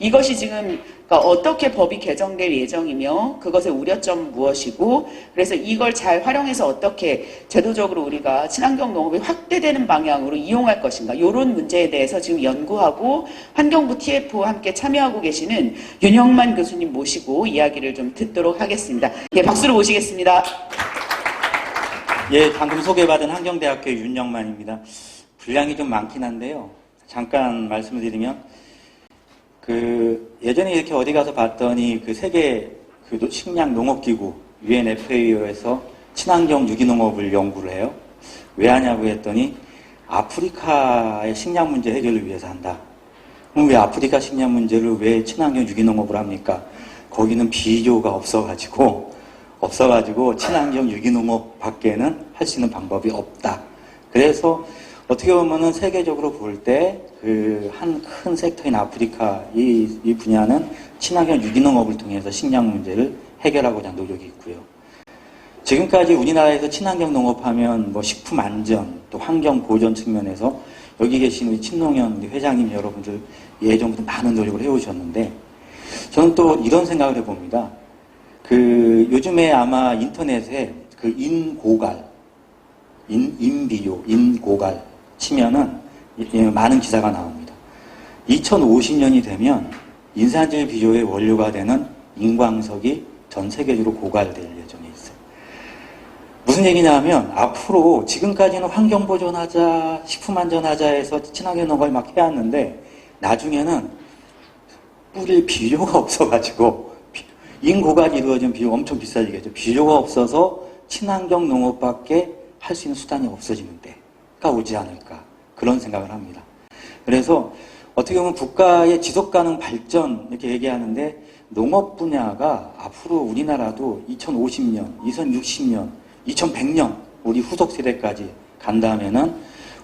이것이 지금 그러니까 어떻게 법이 개정될 예정이며 그것의 우려점은 무엇이고 그래서 이걸 잘 활용해서 어떻게 제도적으로 우리가 친환경 농업이 확대되는 방향으로 이용할 것인가 이런 문제에 대해서 지금 연구하고 환경부 TF와 함께 참여하고 계시는 윤형만 교수님 모시고 이야기를 좀 듣도록 하겠습니다. 예, 박수로 모시겠습니다. 예, 방금 소개받은 환경대학교 윤영만입니다. 분량이 좀 많긴 한데요. 잠깐 말씀을 드리면, 예전에 이렇게 어디 가서 봤더니 세계 식량 농업기구, UNFAO에서 친환경 유기농업을 연구를 해요. 왜 하냐고 했더니, 아프리카의 식량 문제 해결을 위해서 한다. 그럼 왜 아프리카 식량 문제를 왜 친환경 유기농업을 합니까? 거기는 비료가 없어가지고 친환경 유기농업 밖에는 할 수 있는 방법이 없다. 그래서 어떻게 보면은 세계적으로 볼 때 한 큰 섹터인 아프리카 이 분야는 친환경 유기농업을 통해서 식량 문제를 해결하고자 하는 노력이 있고요. 지금까지 우리나라에서 친환경 농업하면 식품 안전 또 환경 보전 측면에서 여기 계신 우리 친농연 우리 회장님 여러분들 예전부터 많은 노력을 해오셨는데 저는 또 이런 생각을 해봅니다. 요즘에 아마 인터넷에 인고갈, 인비료, 인고갈 치면은 많은 기사가 나옵니다. 2050년이 되면 인산질 비료의 원료가 되는 인광석이 전 세계적으로 고갈될 예정에 있어요. 무슨 얘기냐 하면 앞으로 지금까지는 환경 보존하자, 식품 안전하자 해서 친환경 농업을 막 해왔는데 나중에는 뿌릴 비료가 없어가지고 인고갈이 이루어진 비료 엄청 비싸지겠죠. 비료가 없어서 친환경 농업밖에 할 수 있는 수단이 없어지는 때가 오지 않을까 그런 생각을 합니다. 그래서 어떻게 보면 국가의 지속가능 발전 이렇게 얘기하는데 농업 분야가 앞으로 우리나라도 2050년, 2060년, 2100년 우리 후속 세대까지 간다면은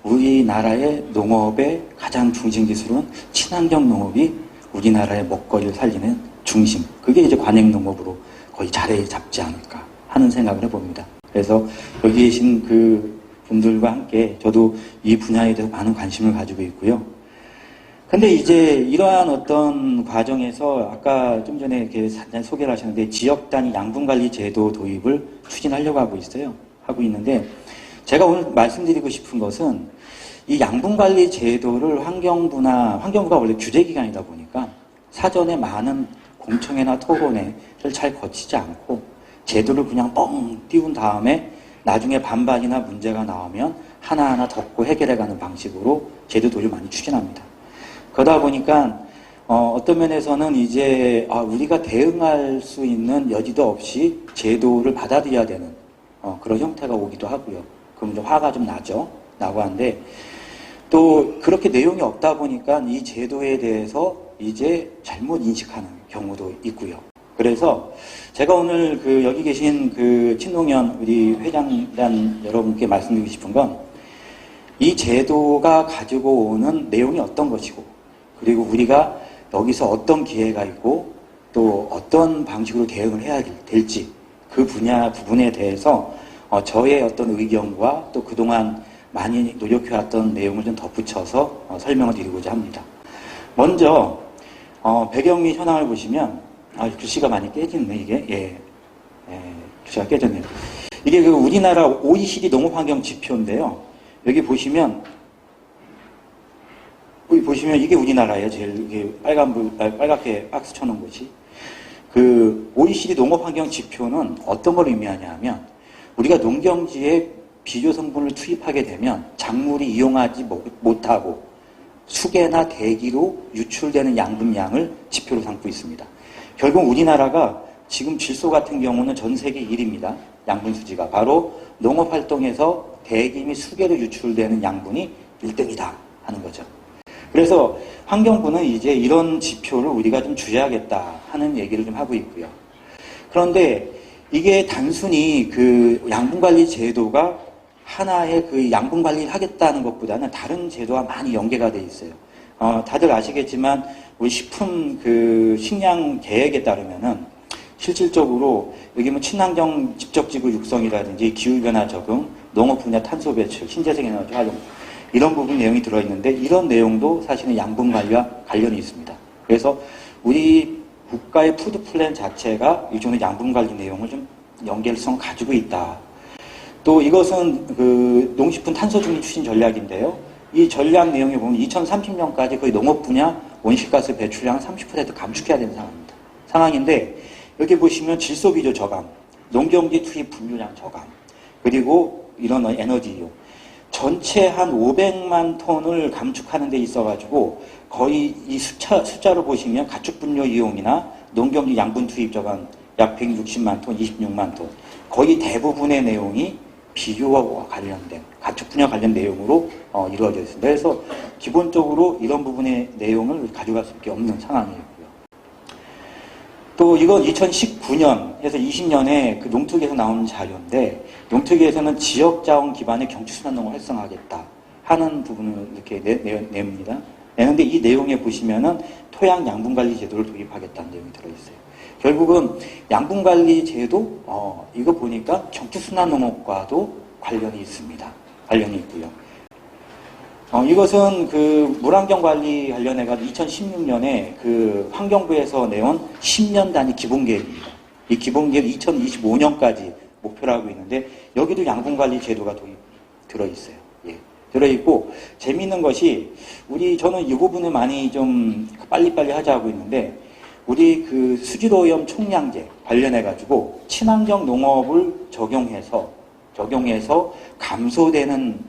우리나라의 농업의 가장 중심 기술은 친환경 농업이 우리나라의 먹거리를 살리는 중심. 그게 이제 관행농업으로 거의 자리에 잡지 않을까 하는 생각을 해봅니다. 그래서 여기 계신 분들과 함께 저도 이 분야에 대해서 많은 관심을 가지고 있고요. 근데 이제 이러한 어떤 과정에서 아까 좀 전에 이렇게 소개를 하셨는데 지역 단위 양분관리 제도 도입을 추진하려고 하고 있는데 제가 오늘 말씀드리고 싶은 것은 이 양분관리 제도를 환경부가 원래 규제기관이다 보니까 사전에 많은 공청회나 토론회를 잘 거치지 않고 제도를 그냥 뻥 띄운 다음에 나중에 반반이나 문제가 나오면 하나하나 덮고 해결해가는 방식으로 제도 도입을 많이 추진합니다. 그러다 보니까 어떤 면에서는 이제 우리가 대응할 수 있는 여지도 없이 제도를 받아들여야 되는 그런 형태가 오기도 하고요. 그럼 좀 화가 좀 나고 하는데 또 그렇게 내용이 없다 보니까 이 제도에 대해서 이제 잘못 인식하는 경우도 있고요. 그래서 제가 오늘 여기 계신 친농연 우리 회장단 여러분께 말씀드리고 싶은 건 이 제도가 가지고 오는 내용이 어떤 것이고 그리고 우리가 여기서 어떤 기회가 있고 또 어떤 방식으로 대응을 해야 될지 그 부분에 대해서 저의 어떤 의견과 또 그동안 많이 노력해왔던 내용을 좀 덧붙여서 설명을 드리고자 합니다. 먼저 배경 및 현황을 보시면 글씨가 많이 깨지네 이게 글씨가 깨졌네요. 이게 우리나라 OECD 농업환경 지표인데요. 여기 보시면 이게 우리나라예요. 제일 이게 빨갛게 박스 쳐놓은 곳이 OECD 농업환경 지표는 어떤 걸 의미하냐 하면 우리가 농경지에 비료 성분을 투입하게 되면 작물이 이용하지 못하고 수계나 대기로 유출되는 양분량을 지표로 삼고 있습니다. 결국 우리나라가 지금 질소 같은 경우는 전 세계 1위입니다. 양분 수지가. 바로 농업활동에서 대기 및 수계로 유출되는 양분이 1등이다 하는 거죠. 그래서 환경부는 이제 이런 지표를 우리가 좀 줄여야겠다 하는 얘기를 좀 하고 있고요. 그런데 이게 단순히 양분관리 제도가 하나의 양분관리를 하겠다는 것보다는 다른 제도와 많이 연계가 돼 있어요. 다들 아시겠지만 우리 식량 계획에 따르면은 실질적으로 여기 친환경 집적지구 육성이라든지 기후변화 적응, 농업 분야 탄소 배출, 신재생 에너지 활용 이런 부분 내용이 들어있는데 이런 내용도 사실은 양분 관리와 관련이 있습니다. 그래서 우리 국가의 푸드 플랜 자체가 일종의 양분 관리 내용을 좀 연결성을 가지고 있다. 또 이것은 그 농식품 탄소 중립 추진 전략인데요. 이 전략 내용에 보면 2030년까지 거의 농업 분야 온실가스 배출량을 30% 감축해야 되는 상황인데 여기 보시면 질소 비료 저감, 농경지 투입 분유량 저감, 그리고 이런 에너지 이용. 전체 한 500만 톤을 감축하는 데 있어가지고 거의 이 숫자로 보시면 가축분뇨 이용이나 농경지 양분 투입 저감 약 160만 톤, 26만 톤. 거의 대부분의 내용이 비료와 관련된, 가축분야 관련 내용으로 이루어져 있습니다. 그래서 기본적으로 이런 부분의 내용을 가져갈 수밖에 없는 상황이고요. 또 이건 2019년에서 20년에 그 농특위에서 나온 자료인데 농특위에서는 지역자원 기반의 경치순환농을 활성화하겠다 하는 부분을 이렇게 냅니다. 내는데 이 내용에 보시면은 토양 양분관리 제도를 도입하겠다는 내용이 들어있어요. 결국은 양분관리 제도 이거 보니까 경치순환농업과도 관련이 있습니다. 관련이 있고요. 이것은 그 물환경 관리 관련해가지고 2016년에 그 환경부에서 내온 10년 단위 기본계획입니다. 이 기본계획 2025년까지 목표로 하고 있는데 여기도 양분관리 제도가 들어있어요. 예. 들어있고 재미있는 것이 저는 이 부분을 많이 좀 빨리빨리 하자고 있는데 우리 그 수질오염 총량제 관련해가지고 친환경 농업을 적용해서 감소되는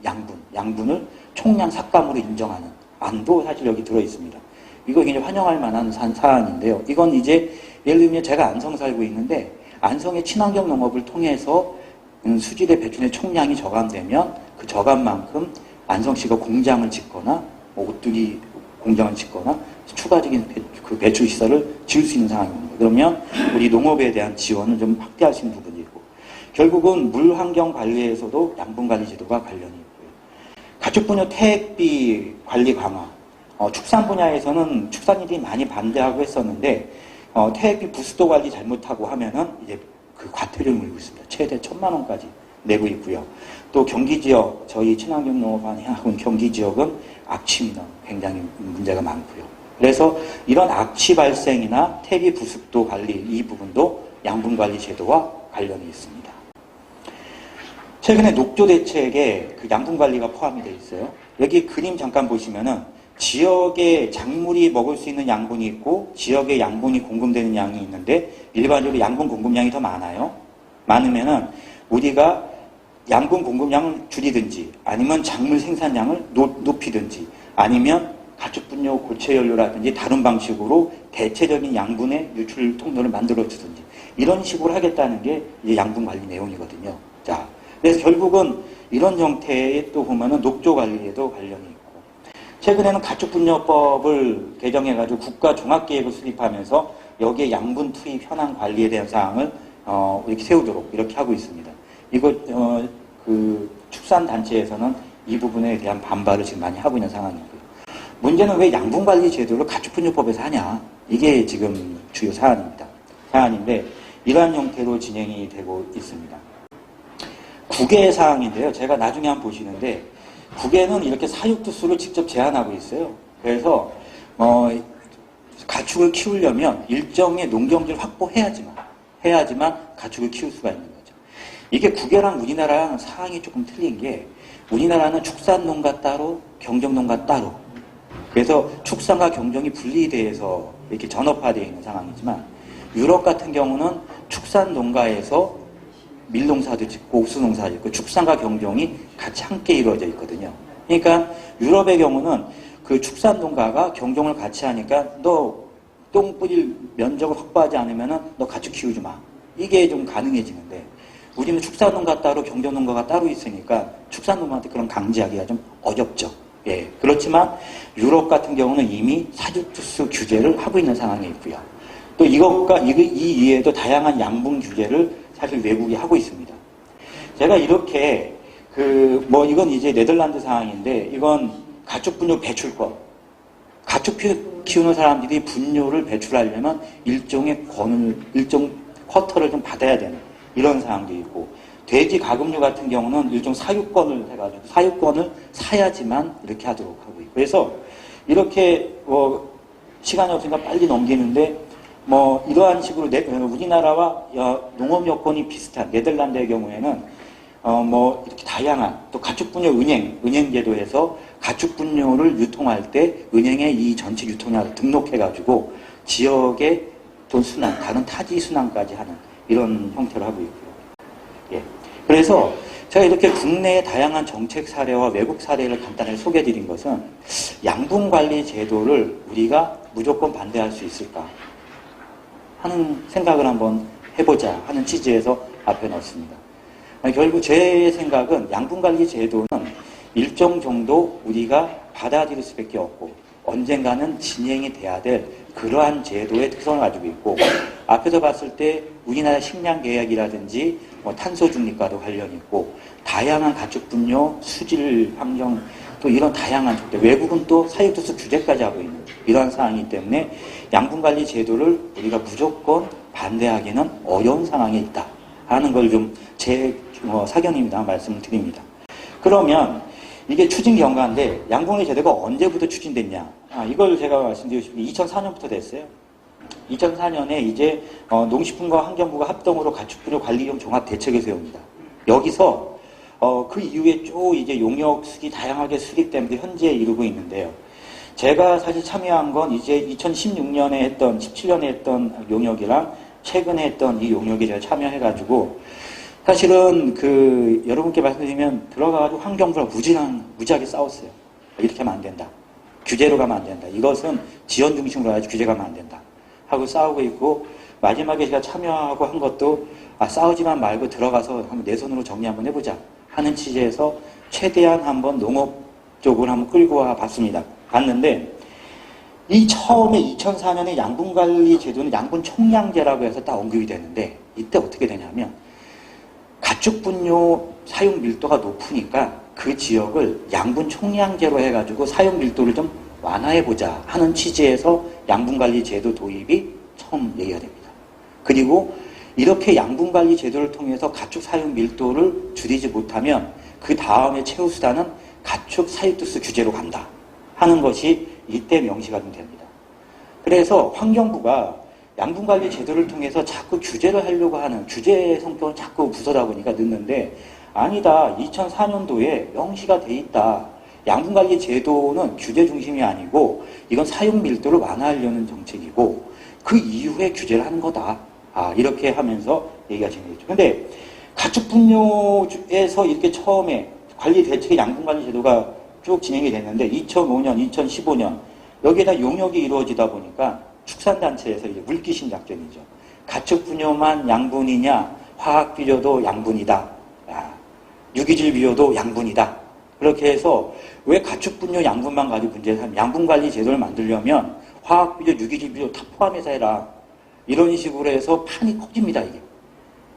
양분을 총량 삭감으로 인정하는 안도 사실 여기 들어있습니다. 이거 굉장히 환영할 만한 사안인데요. 이건 이제 예를 들면 제가 안성 살고 있는데 안성의 친환경 농업을 통해서 수질의 배출의 총량이 저감되면 그 저감만큼 안성시가 공장을 짓거나 오뚜기 공장을 짓거나 추가적인 배출 시설을 지을 수 있는 상황입니다. 그러면 우리 농업에 대한 지원을 좀 확대할 수 있는 부분이고 결국은 물환경 관리에서도 양분관리 제도가 관련이 있고요. 가축분뇨 퇴액비 관리 강화. 축산 분야에서는 축산인들이 많이 반대하고 했었는데 퇴액비 부수도 관리 잘못하고 하면은 이제 그 과태료를 물고 있습니다. 최대 1,000만 원까지 내고 있고요. 또 경기 지역 저희 친환경 농업안에 하는 경기 지역은 악취 민원 굉장히 문제가 많고요. 그래서 이런 악취 발생이나 퇴비 부습도 관리 이 부분도 양분관리 제도와 관련이 있습니다. 최근에 녹조 대책에 그 양분관리가 포함이 되어 있어요. 여기 그림 잠깐 보시면은 지역에 작물이 먹을 수 있는 양분이 있고 지역에 양분이 공급되는 양이 있는데 일반적으로 양분 공급량이 더 많아요. 많으면은 우리가 양분 공급량을 줄이든지 아니면 작물 생산량을 높이든지 아니면 가축분뇨 고체연료라든지 다른 방식으로 대체적인 양분의 유출 통로를 만들어주든지 이런 식으로 하겠다는 게 이제 양분관리 내용이거든요. 자, 그래서 결국은 이런 형태의 또 보면은 녹조 관리에도 관련이 있고 최근에는 가축분뇨법을 개정해가지고 국가 종합계획을 수립하면서 여기에 양분 투입 현황 관리에 대한 사항을 이렇게 세우도록 이렇게 하고 있습니다. 이거 그 축산단체에서는 이 부분에 대한 반발을 지금 많이 하고 있는 상황이고요. 문제는 왜 양분관리 제도를 가축분뇨법에서 하냐? 이게 지금 주요 사안인데 이러한 형태로 진행이 되고 있습니다. 국외 사항인데요. 제가 나중에 한번 보시는데 국외는 이렇게 사육두수를 직접 제한하고 있어요. 그래서 가축을 키우려면 일정의 농경지를 확보해야지만 가축을 키울 수가 있는 거죠. 이게 국외랑 우리나라랑 사항이 조금 틀린 게 우리나라는 축산농가 따로 경정농가 따로 그래서 축산과 경정이 분리돼서 이렇게 전업화되어 있는 상황이지만 유럽 같은 경우는 축산농가에서 밀농사도 짓고 옥수농사도 짓고 축산과 경정이 같이 함께 이루어져 있거든요. 그러니까 유럽의 경우는 그 축산농가가 경정을 같이 하니까 너 똥 뿌릴 면적을 확보하지 않으면은 너 가축 키우지 마. 이게 좀 가능해지는데 우리는 축산농가 따로 경정농가가 따로 있으니까 축산농가한테 그런 강제하기가 좀 어렵죠. 예. 그렇지만 유럽 같은 경우는 이미 사육두수 규제를 하고 있는 상황에 있고요. 또 이 이외에도 다양한 양분 규제를 사실 외국이 하고 있습니다. 제가 이렇게 이건 이제 네덜란드 상황인데 이건 가축분뇨 배출권. 가축 키우는 사람들이 분뇨를 배출하려면 일정 쿼터를 좀 받아야 되는 이런 상황도 있고 돼지 가금류 같은 경우는 일종 사육권을 해가지고 사육권을 사야지만 이렇게 하도록 하고 있고 그래서 이렇게 시간이 없으니까 빨리 넘기는데 뭐 이러한 식으로 우리나라와 농업 여건이 비슷한 네덜란드의 경우에는 뭐 이렇게 다양한 또 가축분뇨 은행제도에서 가축분뇨를 유통할 때 은행에 이 전체 유통량을 등록해가지고 지역의 또 순환, 다른 타지 순환까지 하는 이런 형태로 하고 있고요. 예. 그래서 제가 이렇게 국내의 다양한 정책 사례와 외국 사례를 간단히 소개해드린 것은 양분관리 제도를 우리가 무조건 반대할 수 있을까 하는 생각을 한번 해보자 하는 취지에서 앞에 넣었습니다. 결국 제 생각은 양분관리 제도는 일정 정도 우리가 받아들일 수밖에 없고 언젠가는 진행이 돼야 될 그러한 제도의 특성을 가지고 있고 앞에서 봤을 때 우리나라 식량 계약이라든지 뭐 탄소 중립과도 관련이 있고 다양한 가축분뇨, 수질 환경 또 이런 다양한 외국은 또 사육특수 규제까지 하고 있는 이러한 상황이기 때문에 양분관리 제도를 우리가 무조건 반대하기는 어려운 상황에 있다 하는 걸 좀 제 사견입니다 말씀을 드립니다. 그러면 이게 추진 경과인데 양분관리 제도가 언제부터 추진됐냐? 이걸 제가 말씀드리고 싶은 게 2004년부터 됐어요. 2004년에 이제 농식품과 환경부가 합동으로 가축분뇨 관리용 종합대책을 세웁니다. 여기서 그 이후에 쭉 이제 용역 수기 다양하게 수립되면서 현재에 이르고 있는데요. 제가 사실 참여한 건 이제 2016년에 했던 17년에 했던 용역이랑 최근에 했던 이 용역에 제가 참여해가지고 사실은 여러분께 말씀드리면 들어가가지고 환경부랑 무지하게 싸웠어요. 이렇게 하면 안 된다. 규제로 가면 안 된다. 이것은 지원 중심으로 가야지 규제 가면 안 된다. 하고 싸우고 있고 마지막에 제가 참여하고 한 것도 싸우지만 말고 들어가서 한번 내 손으로 정리 한번 해보자 하는 취지에서 최대한 한번 농업 쪽으로 한번 끌고 와 봤습니다. 봤는데 이 처음에 2004년에 양분관리 제도는 양분총량제라고 해서 딱 언급이 되는데 이때 어떻게 되냐면 가축분뇨 사용 밀도가 높으니까 그 지역을 양분총량제로 해가지고 사용 밀도를 좀 완화해보자 하는 취지에서 양분관리 제도 도입이 처음 얘기가 됩니다. 그리고 이렇게 양분관리 제도를 통해서 가축 사육 밀도를 줄이지 못하면 그 다음에 최우수단은 가축 사육특수 규제로 간다 하는 것이 이때 명시가 됩니다. 그래서 환경부가 양분관리 제도를 통해서 자꾸 규제를 하려고 하는 규제 성격을 자꾸 부서다 보니까 늦는데 아니다. 2004년도에 명시가 돼 있다. 양분관리 제도는 규제 중심이 아니고 이건 사용 밀도를 완화하려는 정책이고 그 이후에 규제를 하는 거다. 이렇게 하면서 얘기가 진행됐죠. 근데 가축분뇨에서 이렇게 처음에 관리 대책의 양분관리 제도가 쭉 진행이 됐는데 2005년, 2015년 여기에다 용역이 이루어지다 보니까 축산단체에서 이제 물귀신 작전이죠. 가축분뇨만 양분이냐, 화학비료도 양분이다. 유기질 비료도 양분이다. 그렇게 해서 왜 가축분뇨 양분만 가지고 문제를 하면 양분관리 제도를 만들려면 화학비료, 유기질 비료 다 포함해서 해라. 이런 식으로 해서 판이 커집니다. 이게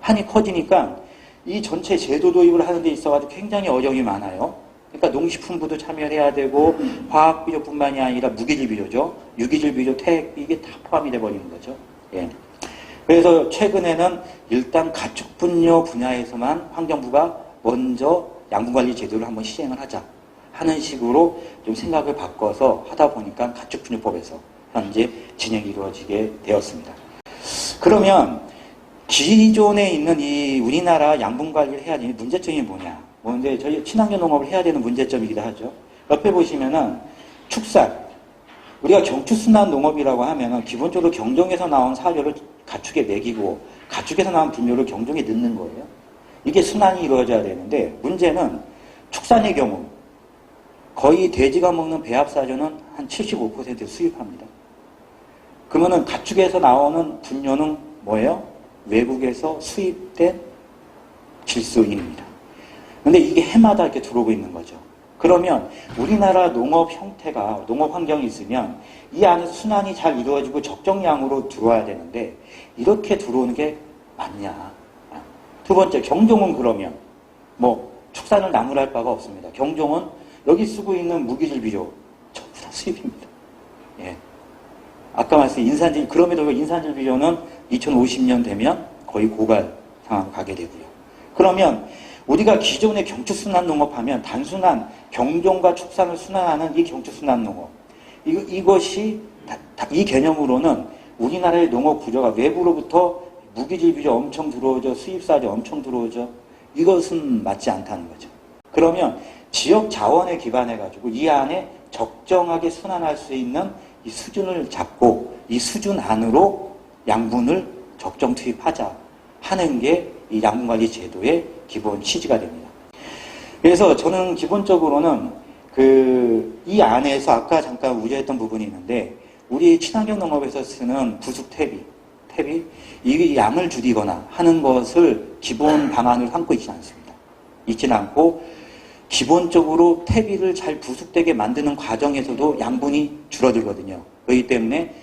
판이 커지니까 이 전체 제도 도입을 하는 데 있어가지고 굉장히 어려움이 많아요. 그러니까 농식품부도 참여를 해야 되고 화학비료뿐만이 아니라 무기질 비료죠. 유기질 비료, 퇴액비 이게 다 포함이 돼버리는 거죠. 예. 그래서 최근에는 일단 가축분뇨 분야에서만 환경부가 먼저 양분관리 제도를 한번 시행을 하자 하는 식으로 좀 생각을 바꿔서 하다 보니까 가축분뇨법에서 현재 진행이 이루어지게 되었습니다. 그러면 기존에 있는 이 우리나라 양분관리를 해야 되는 문제점이 뭐냐? 근데 저희 친환경 농업을 해야 되는 문제점이기도 하죠. 옆에 보시면은 축산. 우리가 경축순환 농업이라고 하면은 기본적으로 경종에서 나온 사료를 가축에 먹이고 가축에서 나온 분뇨를 경종에 넣는 거예요. 이게 순환이 이루어져야 되는데 문제는 축산의 경우 거의 돼지가 먹는 배합사료는 한 75% 수입합니다. 그러면은 가축에서 나오는 분뇨는 뭐예요? 외국에서 수입된 질소인입니다. 근데 이게 해마다 이렇게 들어오고 있는 거죠. 그러면 우리나라 농업 형태가, 농업 환경이 있으면 이 안에서 순환이 잘 이루어지고 적정량으로 들어와야 되는데 이렇게 들어오는 게 맞냐. 두 번째, 경종은 그러면 뭐 축산을 나무랄 바가 없습니다. 경종은 여기 쓰고 있는 무기질 비료 전부 다 수입입니다. 예. 아까 말씀드린 인산질, 그럼에도 인산질 비료는 2050년 되면 거의 고갈 상황 가게 되고요. 그러면 우리가 기존의 경축순환 농업하면 단순한 경종과 축산을 순환하는 이 경축순환 농업 이것이 이 개념으로는 우리나라의 농업 구조가 외부로부터 무기질 비료 엄청 들어오죠. 수입사죠. 엄청 들어오죠. 이것은 맞지 않다는 거죠. 그러면 지역 자원에 기반해가지고 이 안에 적정하게 순환할 수 있는 이 수준을 잡고 이 수준 안으로 양분을 적정 투입하자 하는 게 이 양분관리 제도의 기본 취지가 됩니다. 그래서 저는 기본적으로는 이 안에서 아까 잠깐 우려했던 부분이 있는데 우리 친환경 농업에서 쓰는 부숙 탭이 이 양을 줄이거나 하는 것을 기본 방안을 삼고 있지 않습니다. 있지는 않고 기본적으로 퇴비를 잘 부숙되게 만드는 과정에서도 양분이 줄어들거든요. 그렇기 때문에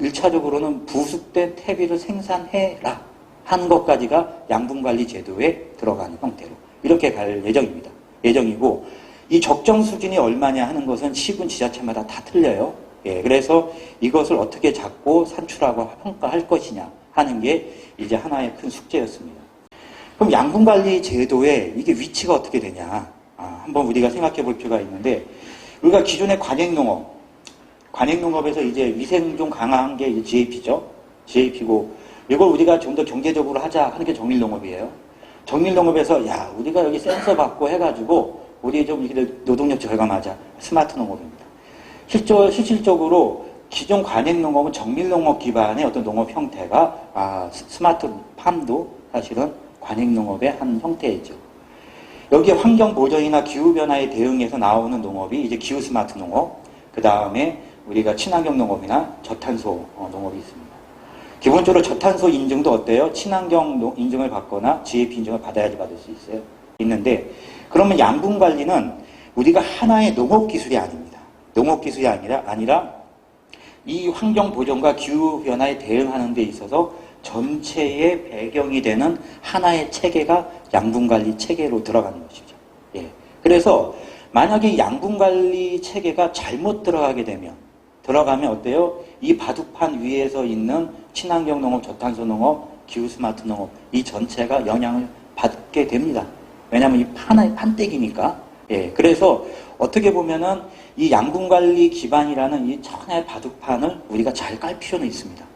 1차적으로는 부숙된 퇴비를 생산해라 하는 것까지가 양분관리 제도에 들어가는 형태로 이렇게 갈 예정이고 이 적정 수준이 얼마냐 하는 것은 시군 지자체마다 다 틀려요. 예, 그래서 이것을 어떻게 잡고 산출하고 평가할 것이냐 하는 게 이제 하나의 큰 숙제였습니다. 그럼 양분관리 제도의 이게 위치가 어떻게 되냐? 한번 우리가 생각해 볼 필요가 있는데, 우리가 기존의 관행농업에서 이제 위생 좀 강한 게 이제 GAP죠. GAP고, 이걸 우리가 좀 더 경제적으로 하자 하는 게 정밀농업이에요. 정밀농업에서, 우리가 여기 센서 받고 해가지고, 우리 좀 이렇게 노동력 절감하자. 스마트 농업입니다. 실질적으로 기존 관행농업은 정밀농업 기반의 어떤 농업 형태가, 스마트 팜도 사실은 관행농업의 한 형태이죠. 여기에 환경 보전이나 기후 변화에 대응해서 나오는 농업이 이제 기후 스마트 농업, 그 다음에 우리가 친환경 농업이나 저탄소 농업이 있습니다. 기본적으로 저탄소 인증도 어때요? 친환경 인증을 받거나 GAP 인증을 받아야지 받을 수 있어요. 있는데 그러면 양분 관리는 우리가 하나의 농업 기술이 아닙니다. 농업 기술이 아니라 이 환경 보전과 기후 변화에 대응하는 데 있어서 전체의 배경이 되는 하나의 체계가 양분관리 체계로 들어가는 것이죠. 예. 그래서 만약에 양분관리 체계가 잘못 들어가면 어때요? 이 바둑판 위에서 있는 친환경 농업, 저탄소 농업, 기후 스마트 농업 이 전체가 영향을 받게 됩니다. 왜냐하면 이 하나의 판때기니까. 예. 그래서 어떻게 보면은 이 양분관리 기반이라는 이 천하의 바둑판을 우리가 잘 깔 필요는 있습니다.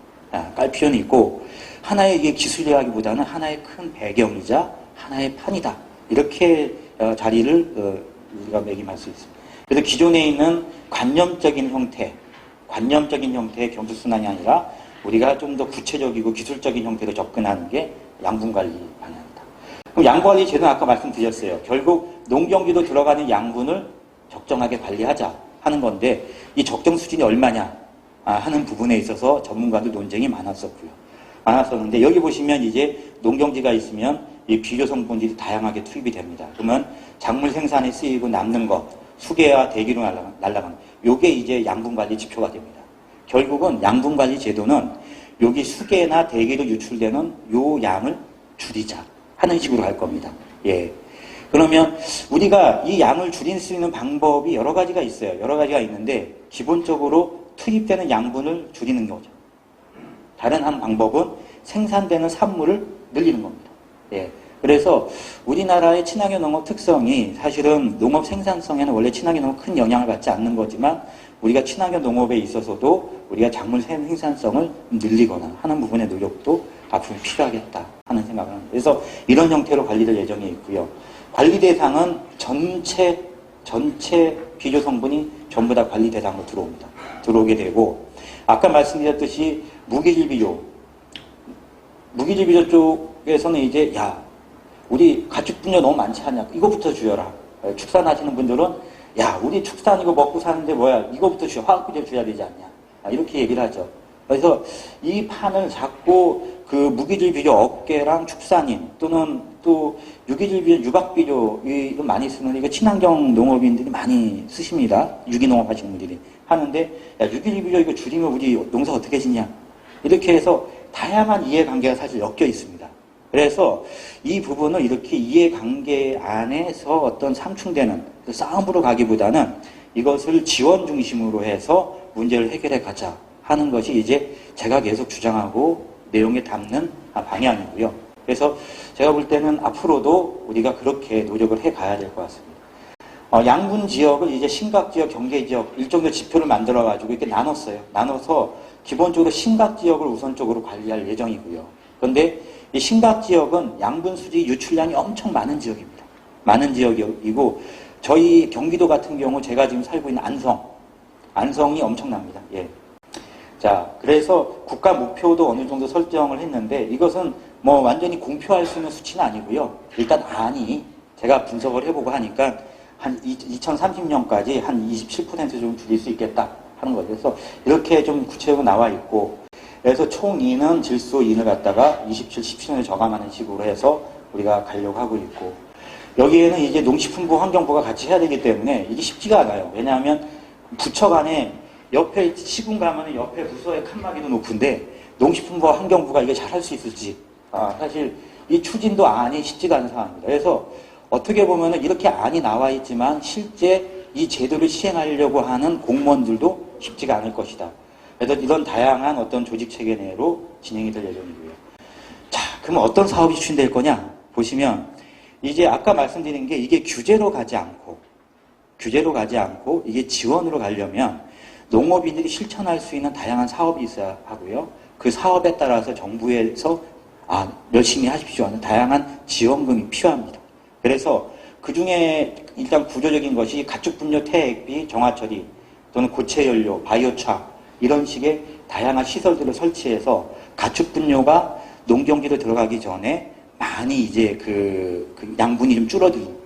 깔 필요는 있고 하나의 이게 기술이라기보다는 하나의 큰 배경이자 하나의 판이다. 이렇게 자리를 우리가 매김할 수 있습니다. 그래서 기존에 있는 관념적인 형태의 경수순환이 아니라 우리가 좀 더 구체적이고 기술적인 형태로 접근하는 게 양분관리 방향이다. 그럼 양분관리 제도는 아까 말씀드렸어요. 결국 농경지도 들어가는 양분을 적정하게 관리하자 하는 건데 이 적정 수준이 얼마냐 하는 부분에 있어서 전문가들 논쟁이 많았었는데 여기 보시면 이제 농경지가 있으면 이 비료 성분들이 다양하게 투입이 됩니다. 그러면 작물 생산에 쓰이고 남는 것, 수계와 대기로 날아가는 요게 이제 양분관리 지표가 됩니다. 결국은 양분관리 제도는 여기 수계나 대기로 유출되는 요 양을 줄이자 하는 식으로 할 겁니다. 예. 그러면 우리가 이 양을 줄일 수 있는 방법이 여러 가지가 있어요. 여러 가지가 있는데 기본적으로 투입되는 양분을 줄이는 거죠. 다른 한 방법은 생산되는 산물을 늘리는 겁니다. 예. 그래서 우리나라의 친환경 농업 특성이 사실은 농업 생산성에는 원래 친환경 농업 큰 영향을 받지 않는 거지만 우리가 친환경 농업에 있어서도 우리가 작물 생산성을 늘리거나 하는 부분의 노력도 앞으로 필요하겠다 하는 생각을 합니다. 그래서 이런 형태로 관리될 예정이 있고요. 관리 대상은 전체 비료 성분이 전부 다 관리 대상으로 들어오게 되고 아까 말씀드렸듯이 무기질 비료 쪽에서는 이제 우리 가축 분뇨 너무 많지 않냐 이거부터 주여라. 축산하시는 분들은 우리 축산 이거 먹고 사는데 이거부터 화학 비료 줘야 되지 않냐 이렇게 얘기를 하죠. 그래서 이 판을 자꾸 그 무기질 비료 업계랑 축산인 또는 또 유기질 비료, 유박 비료 이거 많이 쓰는 이거 친환경 농업인들이 많이 쓰십니다. 유기농업 하시는 분들이 하는데 유기질 비료 이거 줄이면 우리 농사 어떻게 짓냐 이렇게 해서 다양한 이해관계가 사실 엮여 있습니다. 그래서 이 부분을 이렇게 이해관계 안에서 어떤 상충되는 싸움으로 가기보다는 이것을 지원 중심으로 해서 문제를 해결해 가자 하는 것이 이제 제가 계속 주장하고 내용에 담는 방향이고요. 그래서 제가 볼 때는 앞으로도 우리가 그렇게 노력을 해 가야 될 것 같습니다. 양분 지역을 이제 심각 지역, 경계 지역 일종의 지표를 만들어 가지고 이렇게 나눴어요. 나눠서 기본적으로 심각 지역을 우선적으로 관리할 예정이고요. 그런데 이 심각 지역은 양분 수지 유출량이 엄청 많은 지역입니다. 많은 지역이고 저희 경기도 같은 경우 제가 지금 살고 있는 안성이 엄청납니다. 예. 자, 그래서 국가 목표도 어느 정도 설정을 했는데 이것은 뭐 완전히 공표할 수 있는 수치는 아니고요. 일단 안이 제가 분석을 해보고 하니까 한 2030년까지 한 27% 좀 줄일 수 있겠다 하는 거죠. 그래서 이렇게 좀 구체적으로 나와 있고, 그래서 총 2는 질소 2를 갖다가 27, 17년에 저감하는 식으로 해서 우리가 가려고 하고 있고, 여기에는 이제 농식품부, 환경부가 같이 해야 되기 때문에 이게 쉽지가 않아요. 왜냐하면 부처 간에 옆에 시군 가면 옆에 부서의 칸막이도 높은데 농식품부와 환경부가 이게 잘 할 수 있을지 사실 이 추진도 안이 쉽지가 않은 상황입니다. 그래서 어떻게 보면 이렇게 안이 나와 있지만 실제 이 제도를 시행하려고 하는 공무원들도 쉽지가 않을 것이다. 그래서 이런 다양한 어떤 조직 체계 내로 진행이 될 예정이고요. 자, 그럼 어떤 사업이 추진될 거냐? 보시면 이제 아까 말씀드린 게 이게 규제로 가지 않고 이게 지원으로 가려면 농업인들이 실천할 수 있는 다양한 사업이 있어야 하고요. 그 사업에 따라서 정부에서 열심히 하십시오 하는 다양한 지원금이 필요합니다. 그래서 그 중에 일단 구조적인 것이 가축분뇨 퇴액비, 정화처리 또는 고체연료, 바이오차 이런 식의 다양한 시설들을 설치해서 가축분뇨가 농경지로 들어가기 전에 많이 이제 그 양분이 좀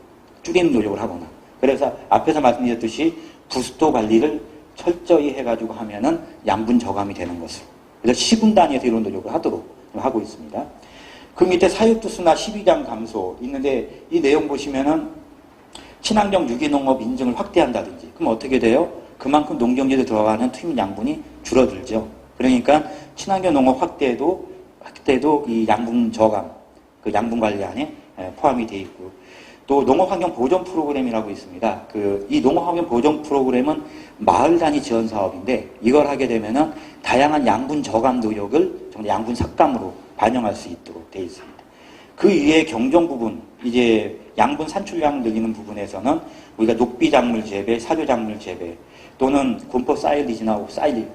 줄이는 노력을 하거나, 그래서 앞에서 말씀드렸듯이 부스토 관리를 철저히 해가지고 하면은 양분 저감이 되는 것을. 그래서 시군 단위에서 이런 노력을 하고 있습니다. 그 밑에 사육두수나 십이장 감소 있는데 이 내용 보시면은 친환경 유기농업 인증을 확대한다든지, 그럼 어떻게 돼요? 그만큼 농경지에 들어가는 투입 양분이 줄어들죠. 그러니까 친환경 농업 확대도 이 양분 저감, 그 양분 관리 안에 포함이 돼 있고, 또 농업환경 보존 프로그램이라고 있습니다. 이 농업환경 보존 프로그램은 마을 단위 지원 사업인데 이걸 하게 되면은 다양한 양분 저감 노력을 정말 양분 삭감으로 반영할 수 있도록 되어 있습니다. 그 위에 경정 부분, 이제 양분 산출량을 늘리는 부분에서는 우리가 녹비작물 재배, 사료작물 재배 또는 곰포 사일리지나 사일리,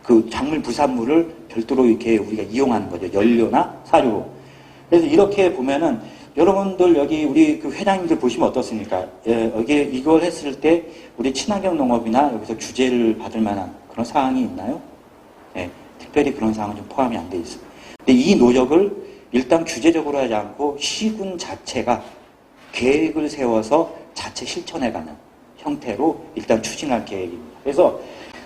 그 작물 부산물을 별도로 이렇게 우리가 이용하는 거죠. 연료나 사료로. 그래서 이렇게 보면은 여러분들 여기 우리 그 회장님들 보시면 어떻습니까? 여기 이걸 했을 때 우리 친환경 농업이나 여기서 규제를 받을 만한 그런 사항이 있나요? 특별히 그런 사항은 좀 포함이 안 돼 있습니다. 근데 이 노력을 일단 규제적으로 하지 않고 시군 자체가 계획을 세워서 자체 실천해가는 형태로 일단 추진할 계획입니다. 그래서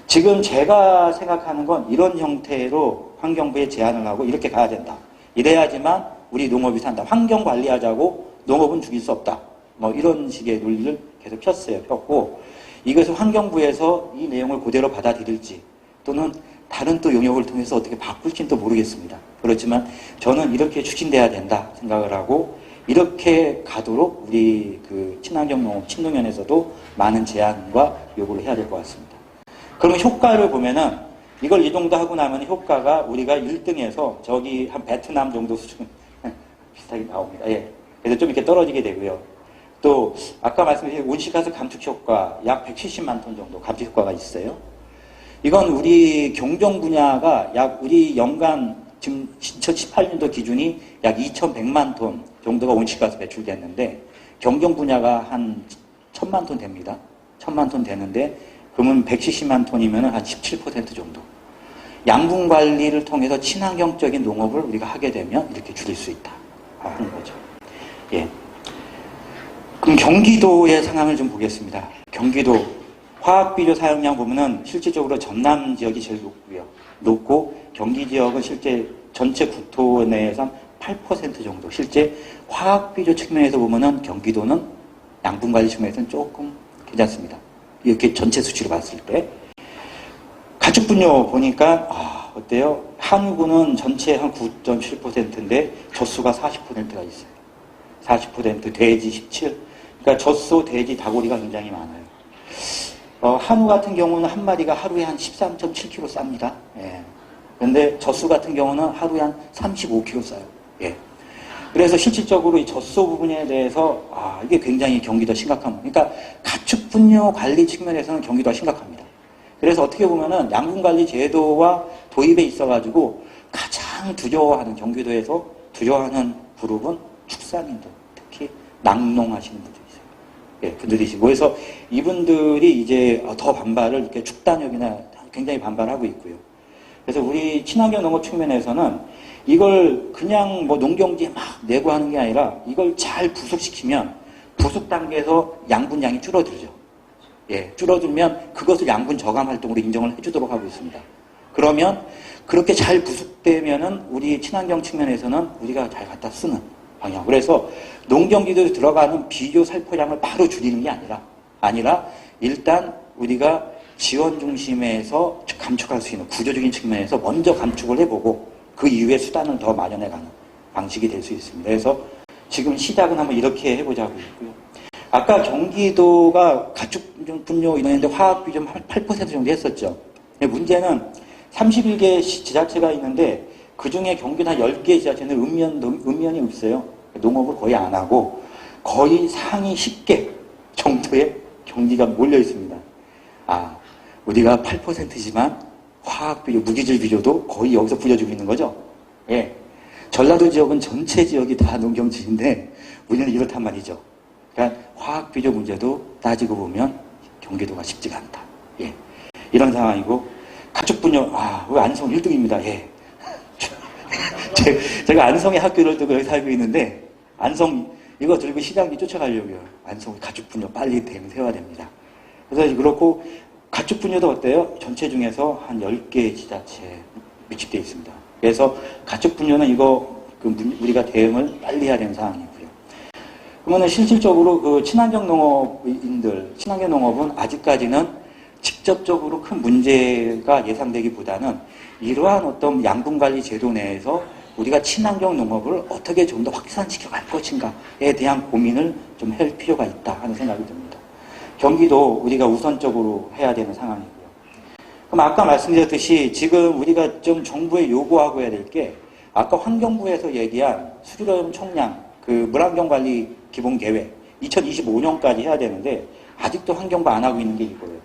지금 제가 생각하는 건 이런 형태로 환경부에 제안을 하고 이렇게 가야 된다. 이래야지만 우리 농업이 산다. 환경 관리하자고 농업은 죽일 수 없다. 뭐 이런 식의 논리를 계속 폈고, 이것을 환경부에서 이 내용을 그대로 받아들일지 또는 다른 또 용역을 통해서 어떻게 바꿀지는 또 모르겠습니다. 그렇지만 저는 이렇게 추진돼야 된다 생각을 하고, 이렇게 가도록 우리 그 친환경 농업 친농연에서도 많은 제안과 요구를 해야 될 것 같습니다. 그러면 효과를 보면은 이걸 이 정도 하고 나면 효과가 우리가 1등에서 저기 한 베트남 정도 수준 비슷하게 나옵니다. 그래서 좀 이렇게 떨어지게 되고요. 또 아까 말씀드린 온실가스 감축 효과 약 170만 톤 정도 감축 효과가 있어요. 이건 우리 경정 분야가 약 우리 연간 지금 2018년도 기준이 약 2,100만 톤 정도가 온실가스 배출됐는데 경정 분야가 한 1,000만 톤 됩니다. 1,000만 톤 되는데 그러면 170만 톤이면 한 17% 정도. 양분 관리를 통해서 친환경적인 농업을 우리가 하게 되면 이렇게 줄일 수 있다 하는 거죠. 그럼 경기도의 상황을 좀 보겠습니다. 경기도 화학비료 사용량 보면은 실질적으로 전남 지역이 제일 높고 경기 지역은 실제 전체 국토 내에서 8% 정도. 실제 화학비료 측면에서 보면은 경기도는 양분 관리 측면에서는 조금 괜찮습니다. 이렇게 전체 수치로 봤을 때. 가축분뇨 보니까 어때요? 한우군은 전체 한 9.7%인데 젖소가 40%가 있어요. 40%, 돼지 17%. 그러니까 젖소, 돼지, 다고리가 굉장히 많아요. 한우 같은 경우는 한 마리가 하루에 한 13.7kg 쌉니다. 그런데 젖소 같은 경우는 하루에 한 35kg 싸요. 그래서 실질적으로 이 젖소 부분에 대해서 이게 굉장히 경기도 심각한, 그러니까 가축 분뇨 관리 측면에서는 경기도가 심각합니다. 그래서 어떻게 보면은 양분 관리 제도와 도입에 있어가지고 가장 두려워하는, 경기도에서 두려워하는 그룹은 축산인들, 특히 낙농하시는 분들. 예, 분들이시고. 그래서 이분들이 이제 더 반발을, 이렇게 축단역이나 굉장히 반발하고 있고요. 그래서 우리 친환경 농업 측면에서는 이걸 그냥 뭐 농경지에 막 내고 하는 게 아니라 이걸 잘 부속시키면 부속 단계에서 양분량이 줄어들죠. 예, 줄어들면 그것을 양분 저감 활동으로 인정을 해주도록 하고 있습니다. 그러면 그렇게 잘 부속되면은 우리 친환경 측면에서는 우리가 잘 갖다 쓰는 방향. 그래서 농경지도에 들어가는 비료 살포량을 바로 줄이는 게 아니라 일단 우리가 지원 중심에서 감축할 수 있는 구조적인 측면에서 먼저 감축을 해보고 그 이후에 수단을 더 마련해가는 방식이 될 수 있습니다. 그래서 지금 시작은 한번 이렇게 해보자고 있고요. 아까 경기도가 가축 분뇨 이런데 화학 비좀 8% 정도 했었죠. 문제는 31개 지자체가 있는데 그 중에 경기도 한 10개 지자체는 읍면이 없어요. 농업을 거의 안 하고 거의 상위 10개 정도의 경기가 몰려 있습니다. 우리가 8%지만 화학 비료, 무기질 비료도 거의 여기서 뿌려주고 있는 거죠. 예. 전라도 지역은 전체 지역이 다 농경지인데 우리는 이렇단 말이죠. 그러니까 화학 비료 문제도 따지고 보면 경기도가 쉽지가 않다. 예. 이런 상황이고 가축 분뇨, 우리 안성 1등입니다. 예. 제가 안성에 학교를 두고 여기 살고 있는데 안성 이거 들고 시장에 쫓아가려고요. 안성 가축 분뇨 빨리 대응 세워야 됩니다. 그래서 그렇고 가축 분뇨도 어때요? 전체 중에서 한 10개 지자체에 밀집되어 있습니다. 그래서 가축 분뇨는 이거 우리가 대응을 빨리 해야 되는 상황이고요. 그러면 실질적으로 그 친환경 농업인들, 친환경 농업은 아직까지는 직접적으로 큰 문제가 예상되기보다는 이러한 어떤 양분 관리 제도 내에서 우리가 친환경 농업을 어떻게 좀 더 확산시켜 갈 것인가에 대한 고민을 좀 할 필요가 있다 하는 생각이 듭니다. 경기도 우리가 우선적으로 해야 되는 상황이고요. 그럼 아까 말씀드렸듯이 지금 우리가 좀 정부에 요구하고 해야 될 게 아까 환경부에서 얘기한 수질오염 총량, 그 물환경관리 기본계획 2025년까지 해야 되는데 아직도 환경부 안 하고 있는 게 이거예요.